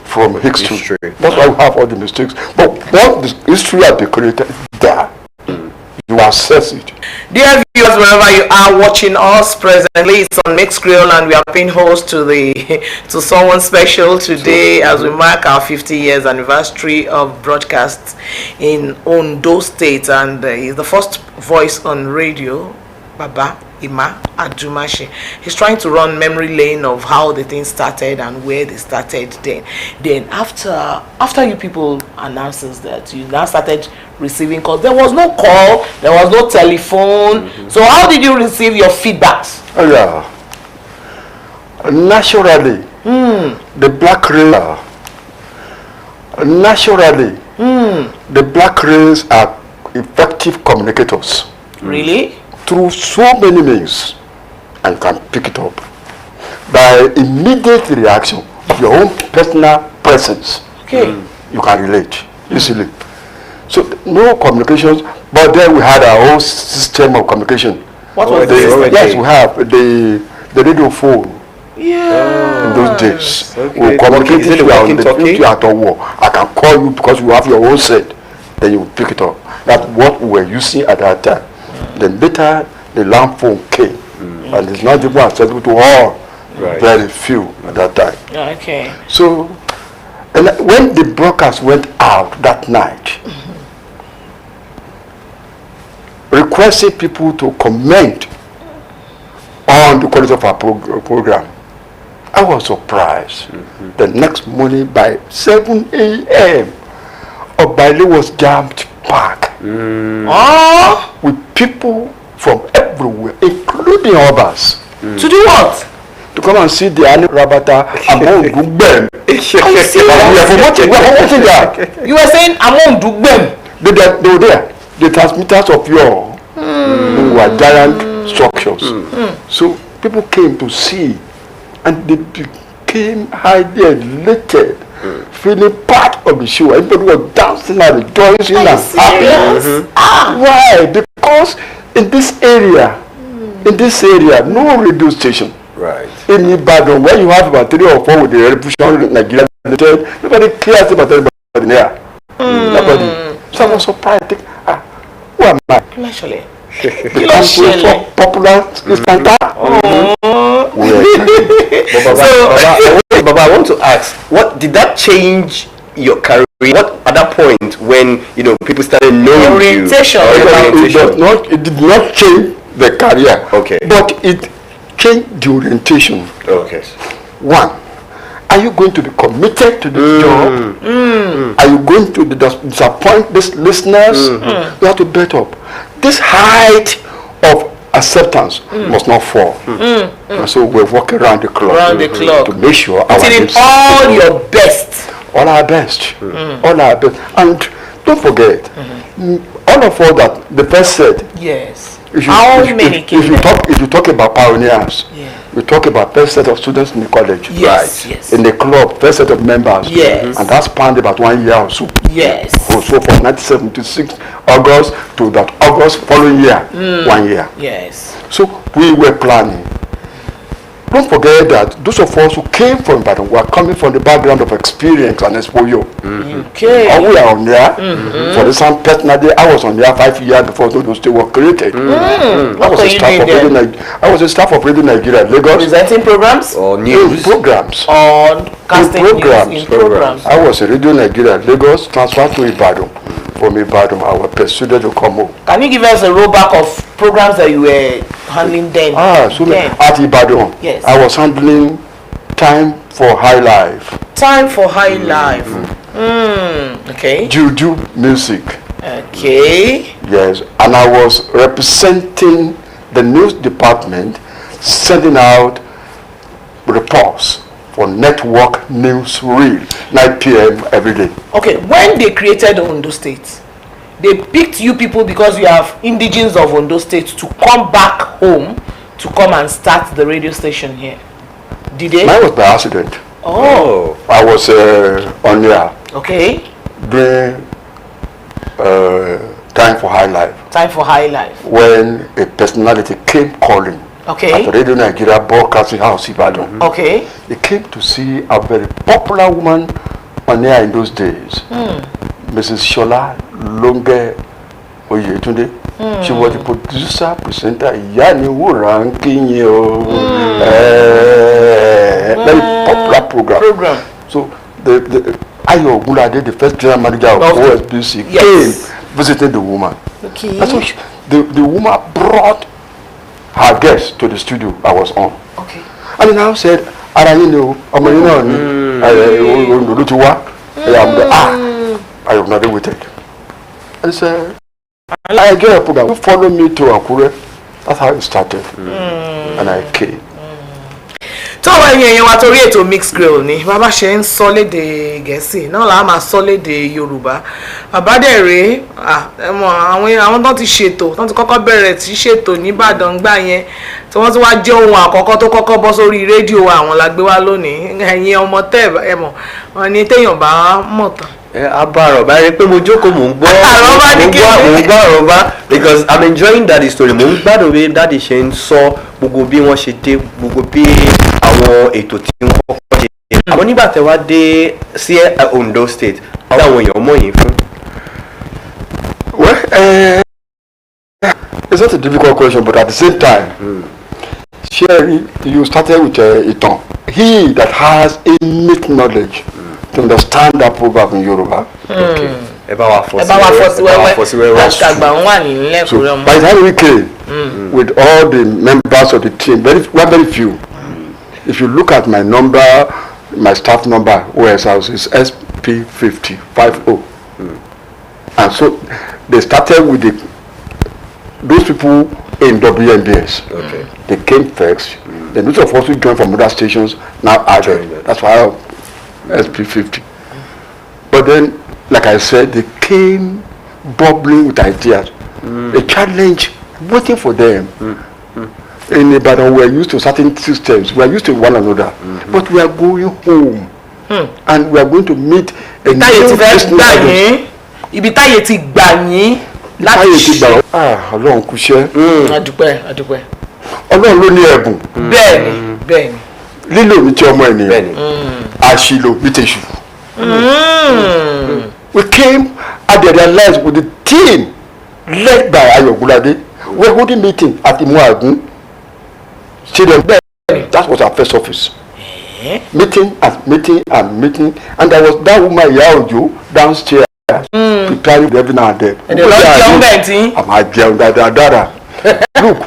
from history. That's why we have all the mistakes. But what the history has been created there, you assess it. Dear viewers, wherever you are watching us presently, it's on Mixed Grill, and we are paying host to someone special today as we mark our 50 years anniversary of broadcasts in Ondo State, and he's the first voice on radio, Baba Ima Adumashi. He's trying to run memory lane of how the thing started and where they started then. Then after you people announces that, you now started receiving calls. There was no call, there was no telephone. So how did you receive your feedbacks? Oh, yeah. Naturally, the black race. Naturally, the black race are effective communicators. Really? Through so many means, and can pick it up by immediate reaction, your own personal presence. Okay. You can relate easily. So no communications, but then we had our own system of communication. What was this? Yes, we have the radio phone. Yeah. In those days, Okay. we communicate Is it if you are on the walkie-talkie? if you are at a war. I can call you because you have your own set. Then you pick it up. That's what we were using at that time. Then later the land phone came, and it's not even accessible to all. Right. Very few at that time. Okay. So, and when the broadcast went out that night, requesting people to comment on the quality of our program, I was surprised. The next morning by 7 a.m., Obaile was jammed packed with people from everywhere, including Obas, To do what? to come and see the animal rabata among Gugben. Are you serious? We are promoting that. You were saying among Dugbem. They were there. The transmitters of your were giant structures. So people came to see, and they became highly elated, feeling part of the show. Everybody was dancing and rejoicing and happy. Why? Because in this area, no radio station. Right. In Ibadan, where you have about 3 or 4 with the revolution in Nigeria, nobody cares about anybody there. Nobody. So I was surprised. I think, who am I? Actually. Become so popular instanter. Baba, I want to ask, what did that change your career? What at that point when people started knowing Orientation. It did not change the career. Okay. But it changed the orientation. Okay. One, are you going to be committed to this job? Are you going to disappoint these listeners? You have to bet up. This height of acceptance must not fall. And so we're walking around the clock, to make sure our Putting in lives all your best. all our best. All our best. And don't forget, all of all that the first said, Yes. if you talk about pioneers, we talk about first set of students in the college, Yes, yes. in the club, first set of members, Yes. and that spanned about 1 year or so. Yes. So from 1976 August to that August following year, 1 year. Yes. So we were planning. Don't forget that those of us who came from Ibadan were coming from the background of experience and exposure. Okay. And we are on there. For example, personally, I was on there 5 years before those two were created. I was a staff of Radio Nigeria, Lagos. Presenting programs Or news. Programs. or casting news in programs. I was in Radio Nigeria, Lagos, transferred to Ibadan. From Ibadan, I was persuaded to come home. Can you give us a rollback of programs that you were handling then? So at Ibadan, Yes. I was handling Time for High Life, Time for High Life. Okay. Juju Music. Okay. Yes, and I was representing the news department, sending out reports for network news reel, 9 p.m. every day. Okay. When they created Ondo State, they picked you people because you have indigenes of Ondo State to come back home to come and start the radio station here. Did they? Mine was by accident. Oh. I was on there Okay. during Time for High Life Time for High Life. when a personality came calling at Okay. the Radio Nigeria Broadcasting House, Ibadan. Okay. They came to see a very popular woman on air in those days, Mrs. Shola Longe Oyetunde. She was the producer, presenter, Yani Wurankinyo. Very popular program. So the Ayo Ogunlade, the first general manager of OSBC, Yes. came visiting the woman. Okay. And so the woman brought her guest to the studio I was on. Okay. And he now said, I have not waited. And he said, I get a program. Follow me to Akure. That's how it started. And I came. Tọ́wọ́ ẹ̀yin èèyàn wa torí ètò mixed grill ni bàbá ṣe ń sọ lédè Gẹ̀ẹ́sì náà là á máa sọ lédè Yorùbá bàbá dẹ̀ rèé àwọn tó ti ṣètò tó ti kọ́kọ́ bẹ̀rẹ̀ tí ṣètò nìbàdàn gbà yẹn tí wọ́n ti wá jẹ́ ohun àkọ́kọ́ tó kọ́kọ́ bọ́ sórí rédíò wa àwọn la gbé wá lónìí ẹ̀yin ọmọ tẹ́ ẹ mọ̀ wọn ni téèyàn bá mọ̀ tán. Àbàrọ̀bá rí pé mo jókòó mò ń gbọ́ àrọ́bá because I'm enjoying that story. Mò ń gbádùn bí dáàdì ṣe ń sọ gbogbo bí wọ́n ṣe dé gbogbo bí àwọn ètò tí wọ́n kọ́kọ́ ṣe. Àmọ́ nígbà tẹ́ wá dé sí Ondo State àwọn èèyàn mọ̀ yín fún. Well, it's not a difficult question, but at the same time, Sherry, you started with Iton. He that has innate knowledge to understand that proverb in Yoruba. Okay. ẹ bá wa fọ́ sí wẹ́wẹ́ àṣàgbà ń wà nílẹ̀ kúrẹ́ mọ́. By the time we came with all the members of the team, very few. If you look at my number, my staff number, OS house is SP50. And so they started with those people in WNBS. Okay. They came first. Then those of us who joined from other stations now added. That's why SP50. But then, like I said, they came bubbling with ideas. A challenge waiting for them. In Ibadan, we are used to certain systems. We are used to one another. But we are going home. And we are going to meet a new business. Ibi táyé ti gbà yín láti ṣe. Ọlọ́run kú iṣẹ́. Adúpẹ́. Ọlọ́run ló ní ẹ̀bùn. Bẹ́ẹ̀ni. Lílò ní ti ọmọ ènìyàn. Àṣìlò bí tèṣù. We came at the realize with the team led by Ayogulade. We were holding meeting at Imuagun. That was our first office. Meeting, and there was that woman Yaojo downstairs preparing every now and then. Look,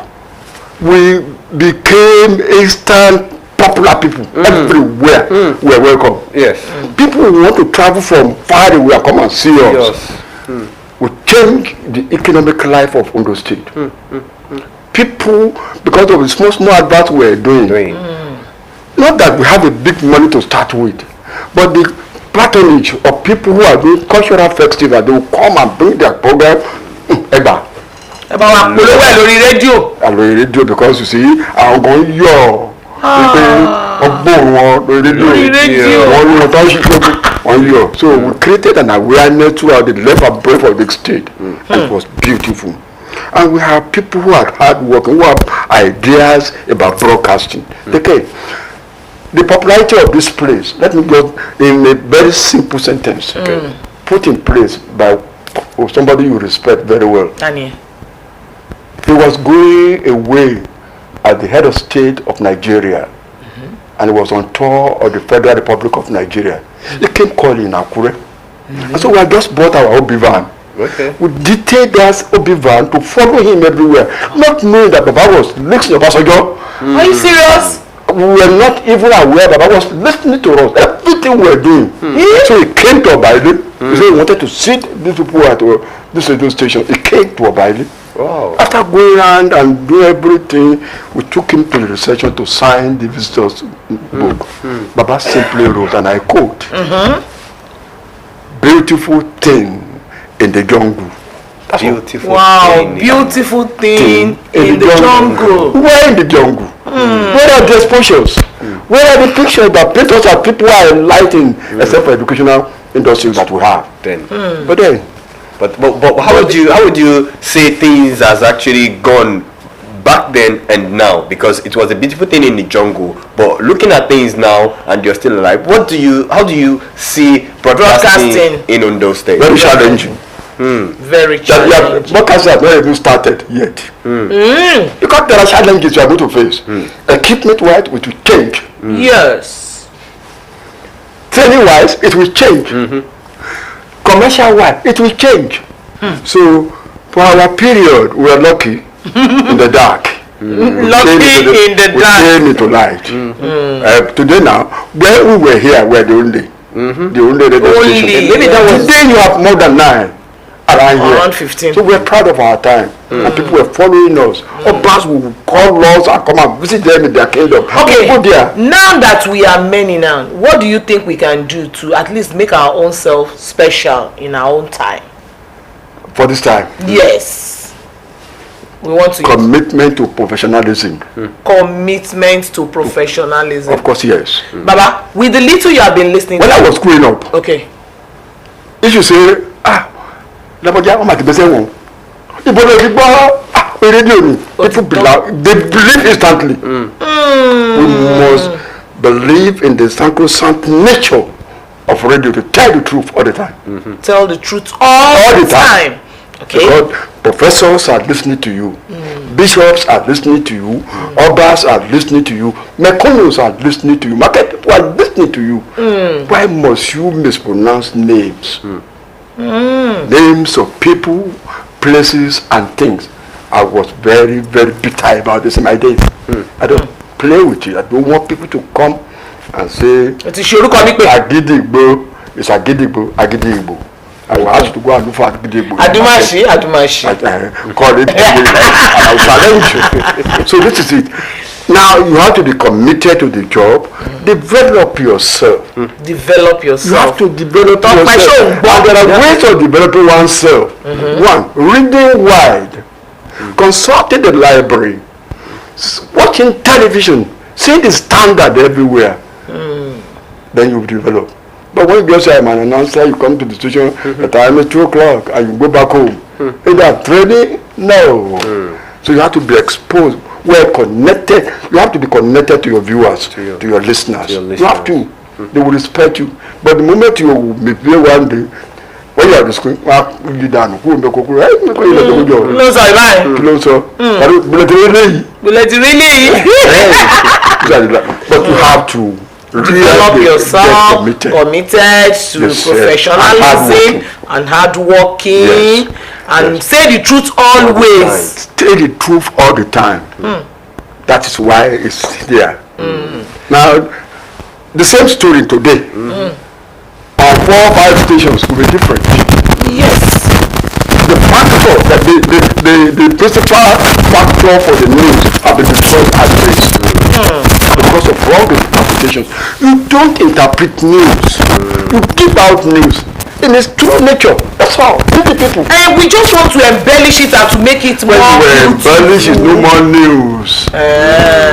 we became instant popular people everywhere. We are welcome. Yes. People who want to travel from far away come and see us. We change the economic life of Ondo State. People, because of the small adverts we are doing. Not that we have a big money to start with, but the patronage of people who are doing cultural festivals, they will come and bring their program. Eba wa polówó ẹ̀ lórí rédíò. Lórí rédíò because you see, àwọn kan yọ̀ pé ọgbọ́n wọn lórí rédíò. Wọ́n yọ̀. So we created an awareness throughout the left and breadth of the state. It was beautiful. And we have people who are hardworking, who have ideas about broadcasting. Okay. The popularity of this place, let me go in a very simple sentence. Put in place by somebody you respect very well. He was going away as the head of state of Nigeria, and he was on tour of the Federal Republic of Nigeria. He came calling Akure. And so we had just bought our OB van. Okay. We detailed that OB van to follow him everywhere, not knowing that Baba was listening to Obasanjo. Are you serious? We were not even aware that Baba was listening to us. Everything we were doing. So he came to Obaile. He said he wanted to sit these people at this radio station. He came to Obaile. Wow. After going around and doing everything, we took him to the reception to sign the visitor's book. Baba simply wrote, and I quote, "Beautiful thing in the jungle." That's Beautiful. Wow, beautiful thing in the jungle. Where in the jungle? Where are the exposures? Where are the pictures that paint us as people who are enlightened, except for educational industries that we have? But how would you say things has actually gone back then and now? Because it was a beautiful thing in the jungle, but looking at things now and you're still alive, how do you see broadcasting in Ondo State? Very challenging. Very challenging. Broadcasting has not even started yet. Because there are challenges you are going to face. Equipment wise, it will change. Yes. Training wise, it will change. Commercial wise, it will change. So for our period, we are lucky in the dark. Lucky in the we dark. came into light. Today now, where we were here, we're the only. The only radio station. Maybe that was Today you have more than 9 around here. 15. So we're proud of our time. And people were following us. Others will call us and come and visit them in their kingdom. Okay, Go there. now that we are many now, what do you think we can do to at least make our own self special in our own time? For this time. Yes. We want to Commitment to professionalism. commitment to professionalism. Of course, yes. Baba, with the little you have been listening When to, I was growing up, okay, if you say, Labodia, I'm at the best one. People they believe instantly. We must believe in the sacrosanct nature of radio to tell the truth all the time. tell the truth all the time. Okay. Because professors are listening to you, bishops are listening to you, others are listening to you, mechanics are listening to you, market people are listening to you. Why must you mispronounce names? Names of people, places, and things. I was very, very bitter about this in my days. I don't play with you. I don't want people to come and say, Agidigbo is Agidigbo, Agidigbo. I will ask you to go and look for Agidigbo. Adumashi. Call it, and I will challenge you. So this is it. Now you have to be committed to the job. Develop yourself. Develop You yourself. have to develop Talk my yourself. show. And there are ways of developing oneself. One, reading wide, consulting the library, watching television, seeing the standard everywhere. Then you develop. But when you just say I'm an announcer, you come to the station, the time is 2 o'clock, and you go back home. Is that training? No. So you have to be exposed. We're connected. You have to be connected to your viewers, to your listeners. You have to. They will respect you. But the moment you may play one day, when you are the screen, you down. Who make a but you have to develop yourself, committed to professionalism and hard working, and say the truth always. Say the truth all the time. That is why it's there. Now, the same story today. Our 4 or 5 stations will be different. Yes. The factor, the principal factor for the news have been destroyed as this. Because of wrong interpretations. You don't interpret news. You give out news in its true nature. That's all. Give the people. And we just want to embellish it and to make it more. When you embellish is no more news.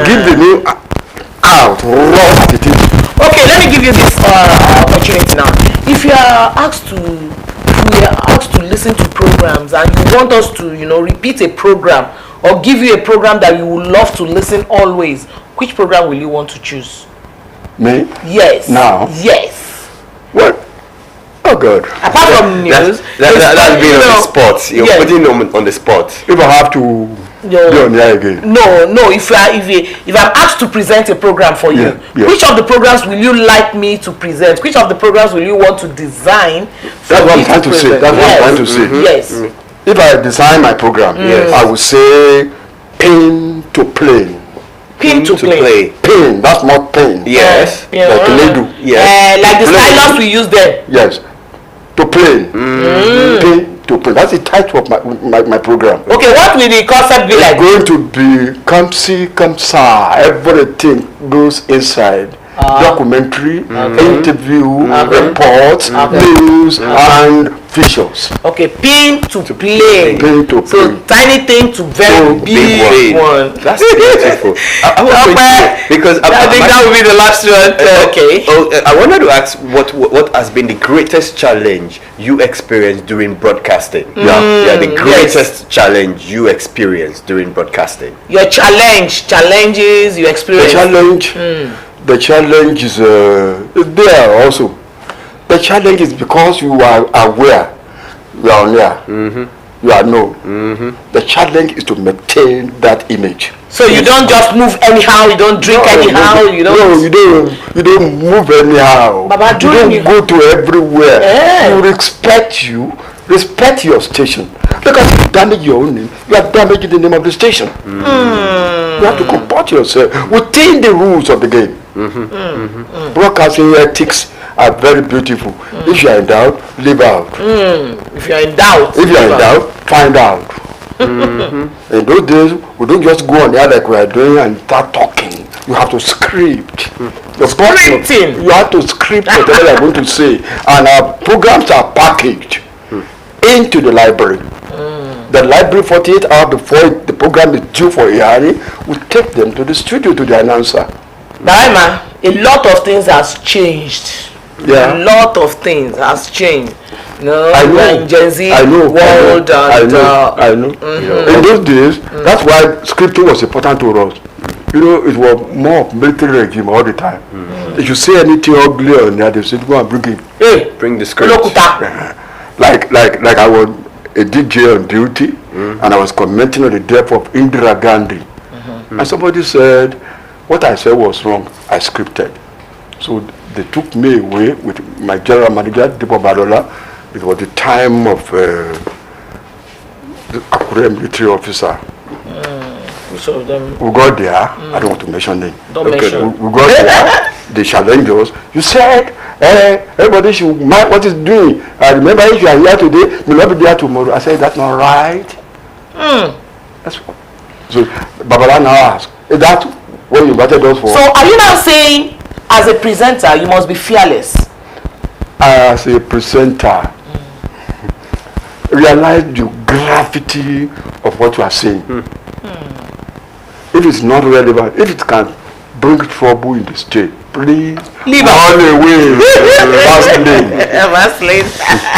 Give the news out raw as it is. Okay, let me give you this opportunity now. If we are asked to listen to programs and you want us to, repeat a program or give you a program that you would love to listen always, which program will you want to choose? Me? Yes. Now? Yes. What? Oh God. Apart from news, That's being on the spot. You're putting them on the spot. If I have to be on the air again. No. If I'm asked to present a program for you, which of the programs will you like me to present? Which of the programs will you want to design? That's what I'm trying to say. That's what I'm trying to say. Yes. If I design my program, I would say pain to play. Pin to play. Pain, that's not pain. Yes. Like Ledu. Yes. Like the stylus we use there. Yes. To play. Pain to play. That's the title of my program. Okay, what will the concept be It's like? going to be come see, come saw. Everything goes inside. Documentary, interview, reports, news, and visuals. Okay, pin to play. Pin to play. So tiny thing to very big one. That's beautiful. I think that will be the last one. Okay. I wanted to ask what has been the greatest challenge you experienced during broadcasting? The greatest challenge you experienced during broadcasting. Your challenges you experience. The challenge is there also. The challenge is because you are aware, you are on there, you are known. The challenge is to maintain that image. So you don't just move anyhow, you don't drink anyhow, you don't move anyhow. Baba, you don't go to everywhere. You respect you. Respect your station. Because if you damage your own name, you are damaging the name of the station. You have to comport yourself within the rules of the game. Broadcasting ethics are very beautiful. If you are in doubt, leave out. If you are in doubt, find out. In those days, we don't just go on there like we are doing and start talking. You have to script. Scripting. You have to script whatever you are going to say. And our programs are packaged into the library. The library 48 hours before the program is due for hearing, we take them to the studio to the announcer. Daima, a lot of things has changed. Yeah. A lot of things has changed. No, I know. in Gen Z I world know. In those days, that's why scripting was important to us. You know, it was more of military regime all the time. If you say anything ugly on there, they said go and bring it. Hey, Bring the script. Like I was a DJ on duty, and I was commenting on the death of Indira Gandhi, and somebody said what I said was wrong. I scripted, so they took me away with my general manager, Deepo Badola. It was the time of the Akure military officer. Which of them? We got there. I don't want to mention name. Don't mention. We got there. They challenged us. You said everybody should mind what he's doing. I remember if you are here today, you will not be there tomorrow. I said that's not right. That's what. So Babala now asked, is that what you invited us for? So are you now saying, as a presenter, you must be fearless? As a presenter, realize the gravity of what you are saying. If it's not relevant, if it can bring trouble in the state, please leave on away.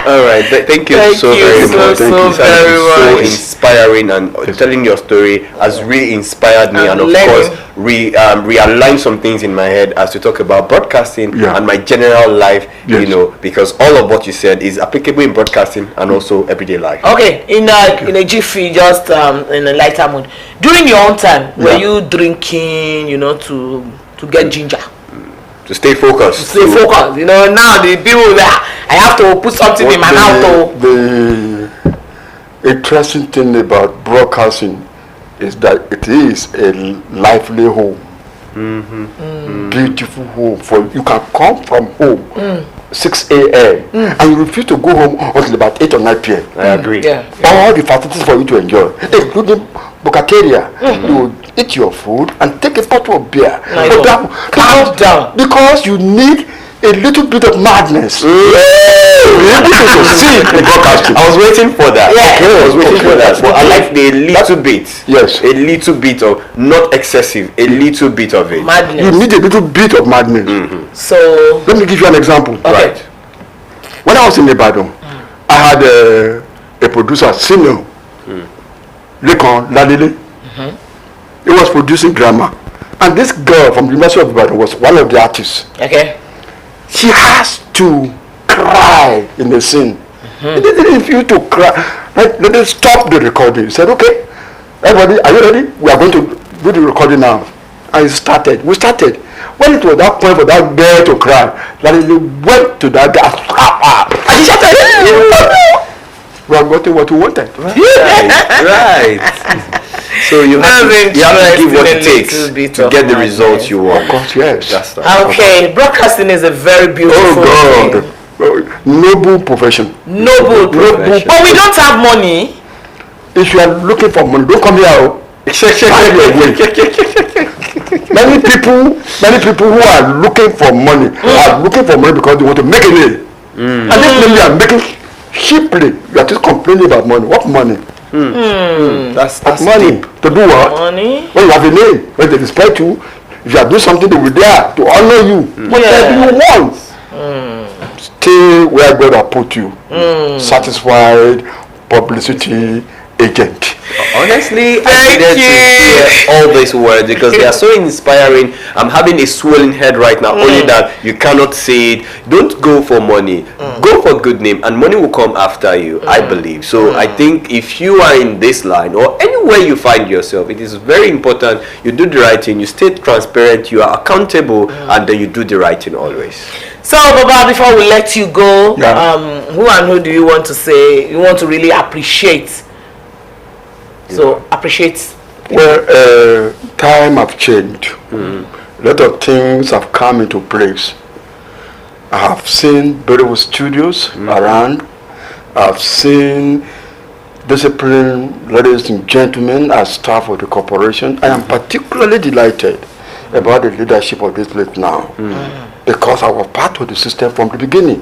All right, thank you so very much. So very so much. inspiring, and telling your story has really inspired me, and of course realigned some things in my head as to talk about broadcasting and my general life. You know, because all of what you said is applicable in broadcasting and also everyday life. Okay, in a jiffy, just in a lighter mood. During your own time, were you drinking, you know, to get ginger? To stay focused. Stay focused. You know, now the people that I have to put something in my mouth. The interesting thing about broadcasting is that it is a lively home. Beautiful home. For you can come from home 6 a.m. and you refuse to go home until about 8 or 9 p.m. I agree. Yeah. All the facilities for you to enjoy, including bukateria. You will eat your food and take a bottle of beer. Calm down. Because you need a little bit of madness. I was waiting for that. I was waiting for that. But I like the little bit. Yes. A little bit of, not excessive, a little bit of it. Madness. You need a little bit of madness. So let me give you an example. Right. When I was in Ibadan, I had a producer, senior, Lekon Ladele. He was producing drama. And this girl from the University of Ibadan was one of the artists. okay. She has to cry in the scene. He didn't refuse to cry. Let them stop the recording. He said, okay, everybody, are you ready? We are going to do the recording now. And we started. When it was that point for that girl to cry, Ladele went to that guy and she shouted, we have gotten what we wanted. Right. So you have to give what it takes to get the results you want. Of course, yes. That's that. Okay, broadcasting is a very beautiful thing. Noble profession. Noble profession. But we don't have money. If you are looking for money, don't come here. Find your way. Many people who are looking for money are looking for money because they want to make a name. And this money you are making cheaply. You are just complaining about money. What money? That's money. deep. To do what? Money. When you have a name, when they respect you, if you are doing something, they will be there to honor you. Whatever you want. Stay where God has put you. Satisfied publicity agent. Honestly, I needed to hear all these words because they are so inspiring. I'm having a swelling head right now, only that you cannot say it. Don't go for money. Go for good name, and money will come after you, I believe. So I think if you are in this line or anywhere you find yourself, it is very important you do the right thing, you stay transparent, you are accountable, and then you do the right thing always. So, Baba, before we let you go, Yeah. who and who do you want to say you want to really appreciate? So, appreciate. Well, time have changed. A lot of things have come into place. I have seen beautiful studios around. I've seen disciplined ladies and gentlemen as staff of the corporation. I am particularly delighted about the leadership of this place now because I was part of the system from the beginning.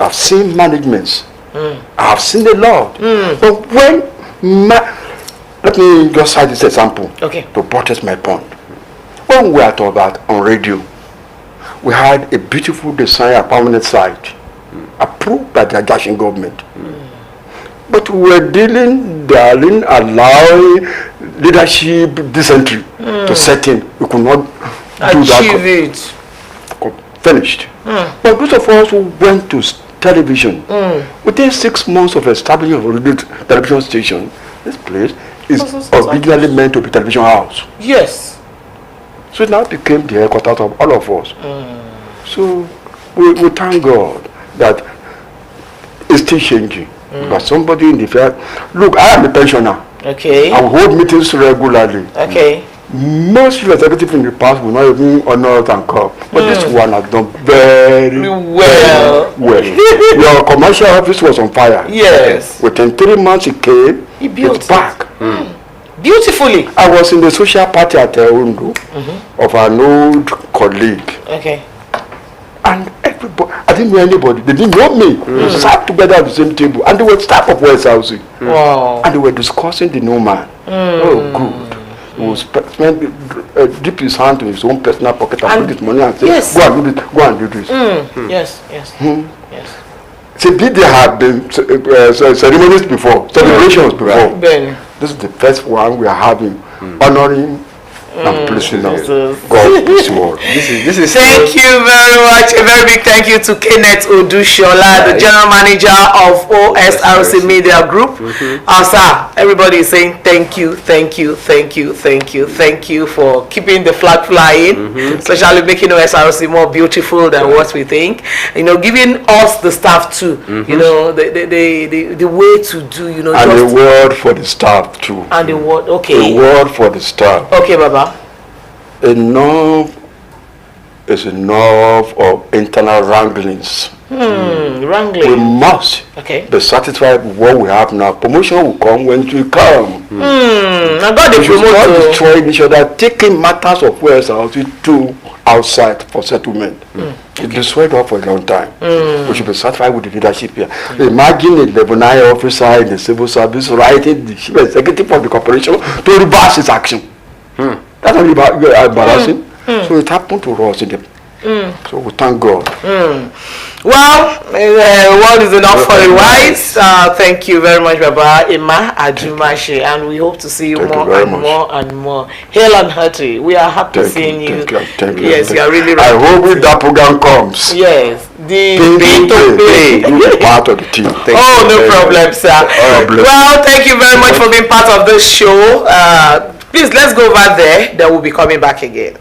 I've seen managements. I've seen a lot. But when let me just cite this example to buttress my point. When we are talking about on radio, we had a beautiful design at permanent site approved by the Ajachin government. But we were darling, allowing leadership dysentery to set in. We could not do Achieve that. it. Finished. But those of us who went to television, within 6 months of establishing a radio television station, this place is originally meant to be television house. Yes. So it now became the headquarters of all of us. So we thank God that it's still changing. But somebody in the field, look, I am a pensioner. Okay. I hold meetings regularly. Okay. Most executives in the past will not even honor us and come. But this one has done very well. Your commercial office was on fire. Yes. Within 3 months it came. He built it's back. Beautifully. I was in the social party at Ondo of an old colleague. Okay. And everybody, I didn't know anybody. They didn't know me. We sat together at the same table, and they were staff of Osrc. Wow. And they were discussing the no man. Oh, good. He was dip his hand to his own personal pocket and put his money and say, yes. Go and do this. Go and do this. Yes. Yes. Yes. See, there had been ceremonies before, celebrations before. Ben. This is the first one we are having, honoring and pleasing us. Jesus. God bless you all. This is Thank you very much. A very big thank you to Kenneth Odushola, the General Manager of OSRC Media Group. Sir, everybody is saying thank you for keeping the flag flying, especially making OSRC more beautiful than what we think. You know, giving us the staff too. You know, the way to do. You know, And just a word for the staff too. and the word. Okay. A word for the staff. Okay, Baba. Enough is enough of internal wranglings. We Wrangling. must be satisfied with what we have now. Promotion will come when it will come. I got the We should not promoter. destroy each other, taking matters of where's out to outside for settlement. It destroyed us for a long time. We should be satisfied with the leadership here. Imagine a level 9 officer in the civil service writing the chief executive of the corporation to reverse his action. That's not embarrassing. So it happened to us in the so we thank God. Well, word is enough for the wise. Thank you very much, Baba Emma Ajumashi, and we hope to see you Thank you more very and much. more and more. Hail and hearty. We are happy seeing you. Thank you. Yes, you are really I right. hope if that program comes, Yes, the pay pay to you pay. be part of the team. Oh, no problem, sir. bless Well, thank you very much for being part of this show. Please, let's go over there. Then we'll be coming back again.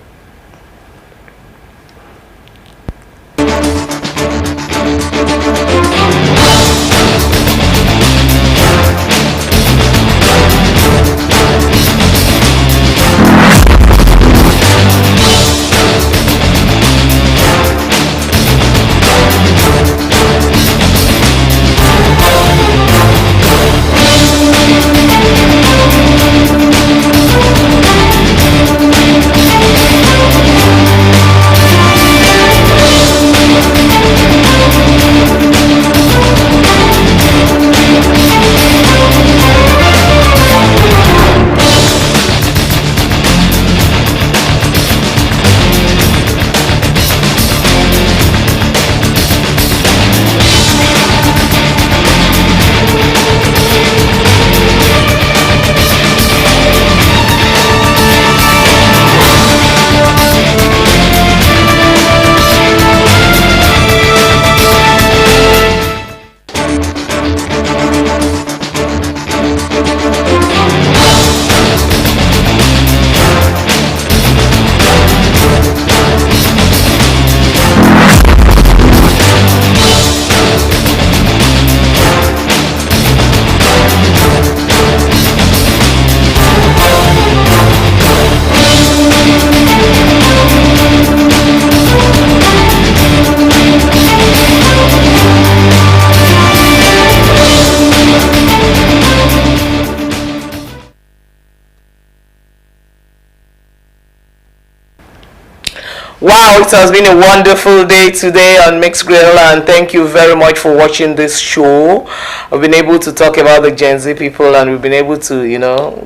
Wow, it has been a wonderful day today on Mixed Grill, and thank you very much for watching this show. We've been able to talk about the Gen Z people, and we've been able to,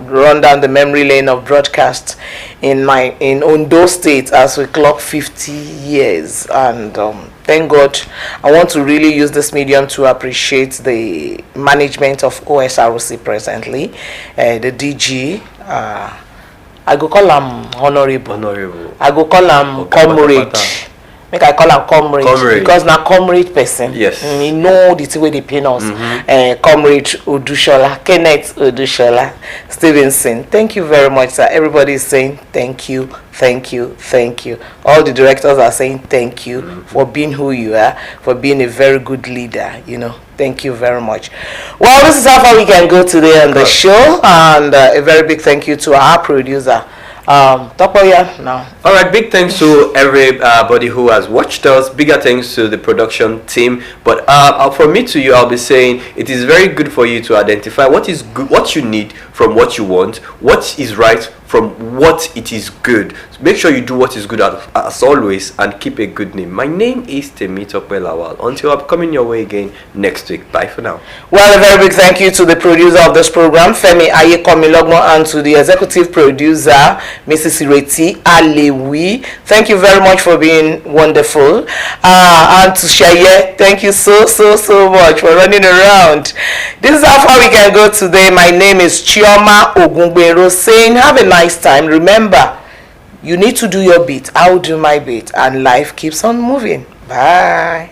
run down the memory lane of broadcast in Ondo State as we clock 50 years. And thank God, I want to really use this medium to appreciate the management of Osrc presently, the DG. I go call him honorable. I go call him comrade. Make I call him comrade. Because now comrade person. Yes. You know the way they pay us. Comrade Odushola, Kenneth Odushola Stevenson. Thank you very much, sir. Everybody is saying thank you, thank you, thank you. All the directors are saying thank you for being who you are, for being a very good leader, Thank you very much. Well, this is how far we can go today on the show, and a very big thank you to our producer, Topoya. Now, all right, big thanks to everybody who has watched us. Bigger thanks to the production team. But from me to you, I'll be saying it is very good for you to identify what is good, what you need from what you want, what is right from what it is good. So make sure you do what is good as always, and keep a good name. My name is Temitope Lawal. Until I'm coming your way again next week. Bye for now. Well, a very big thank you to the producer of this program, Femi Ayekomilogmo, and to the executive producer, Mrs. Ireti Alewi. Thank you very much for being wonderful. And to Shaye, thank you so much for running around. This is how far we can go today. My name is Chioma Ogungbero, saying have a nice time. Remember, you need to do your bit. I'll do my bit, and life keeps on moving. Bye.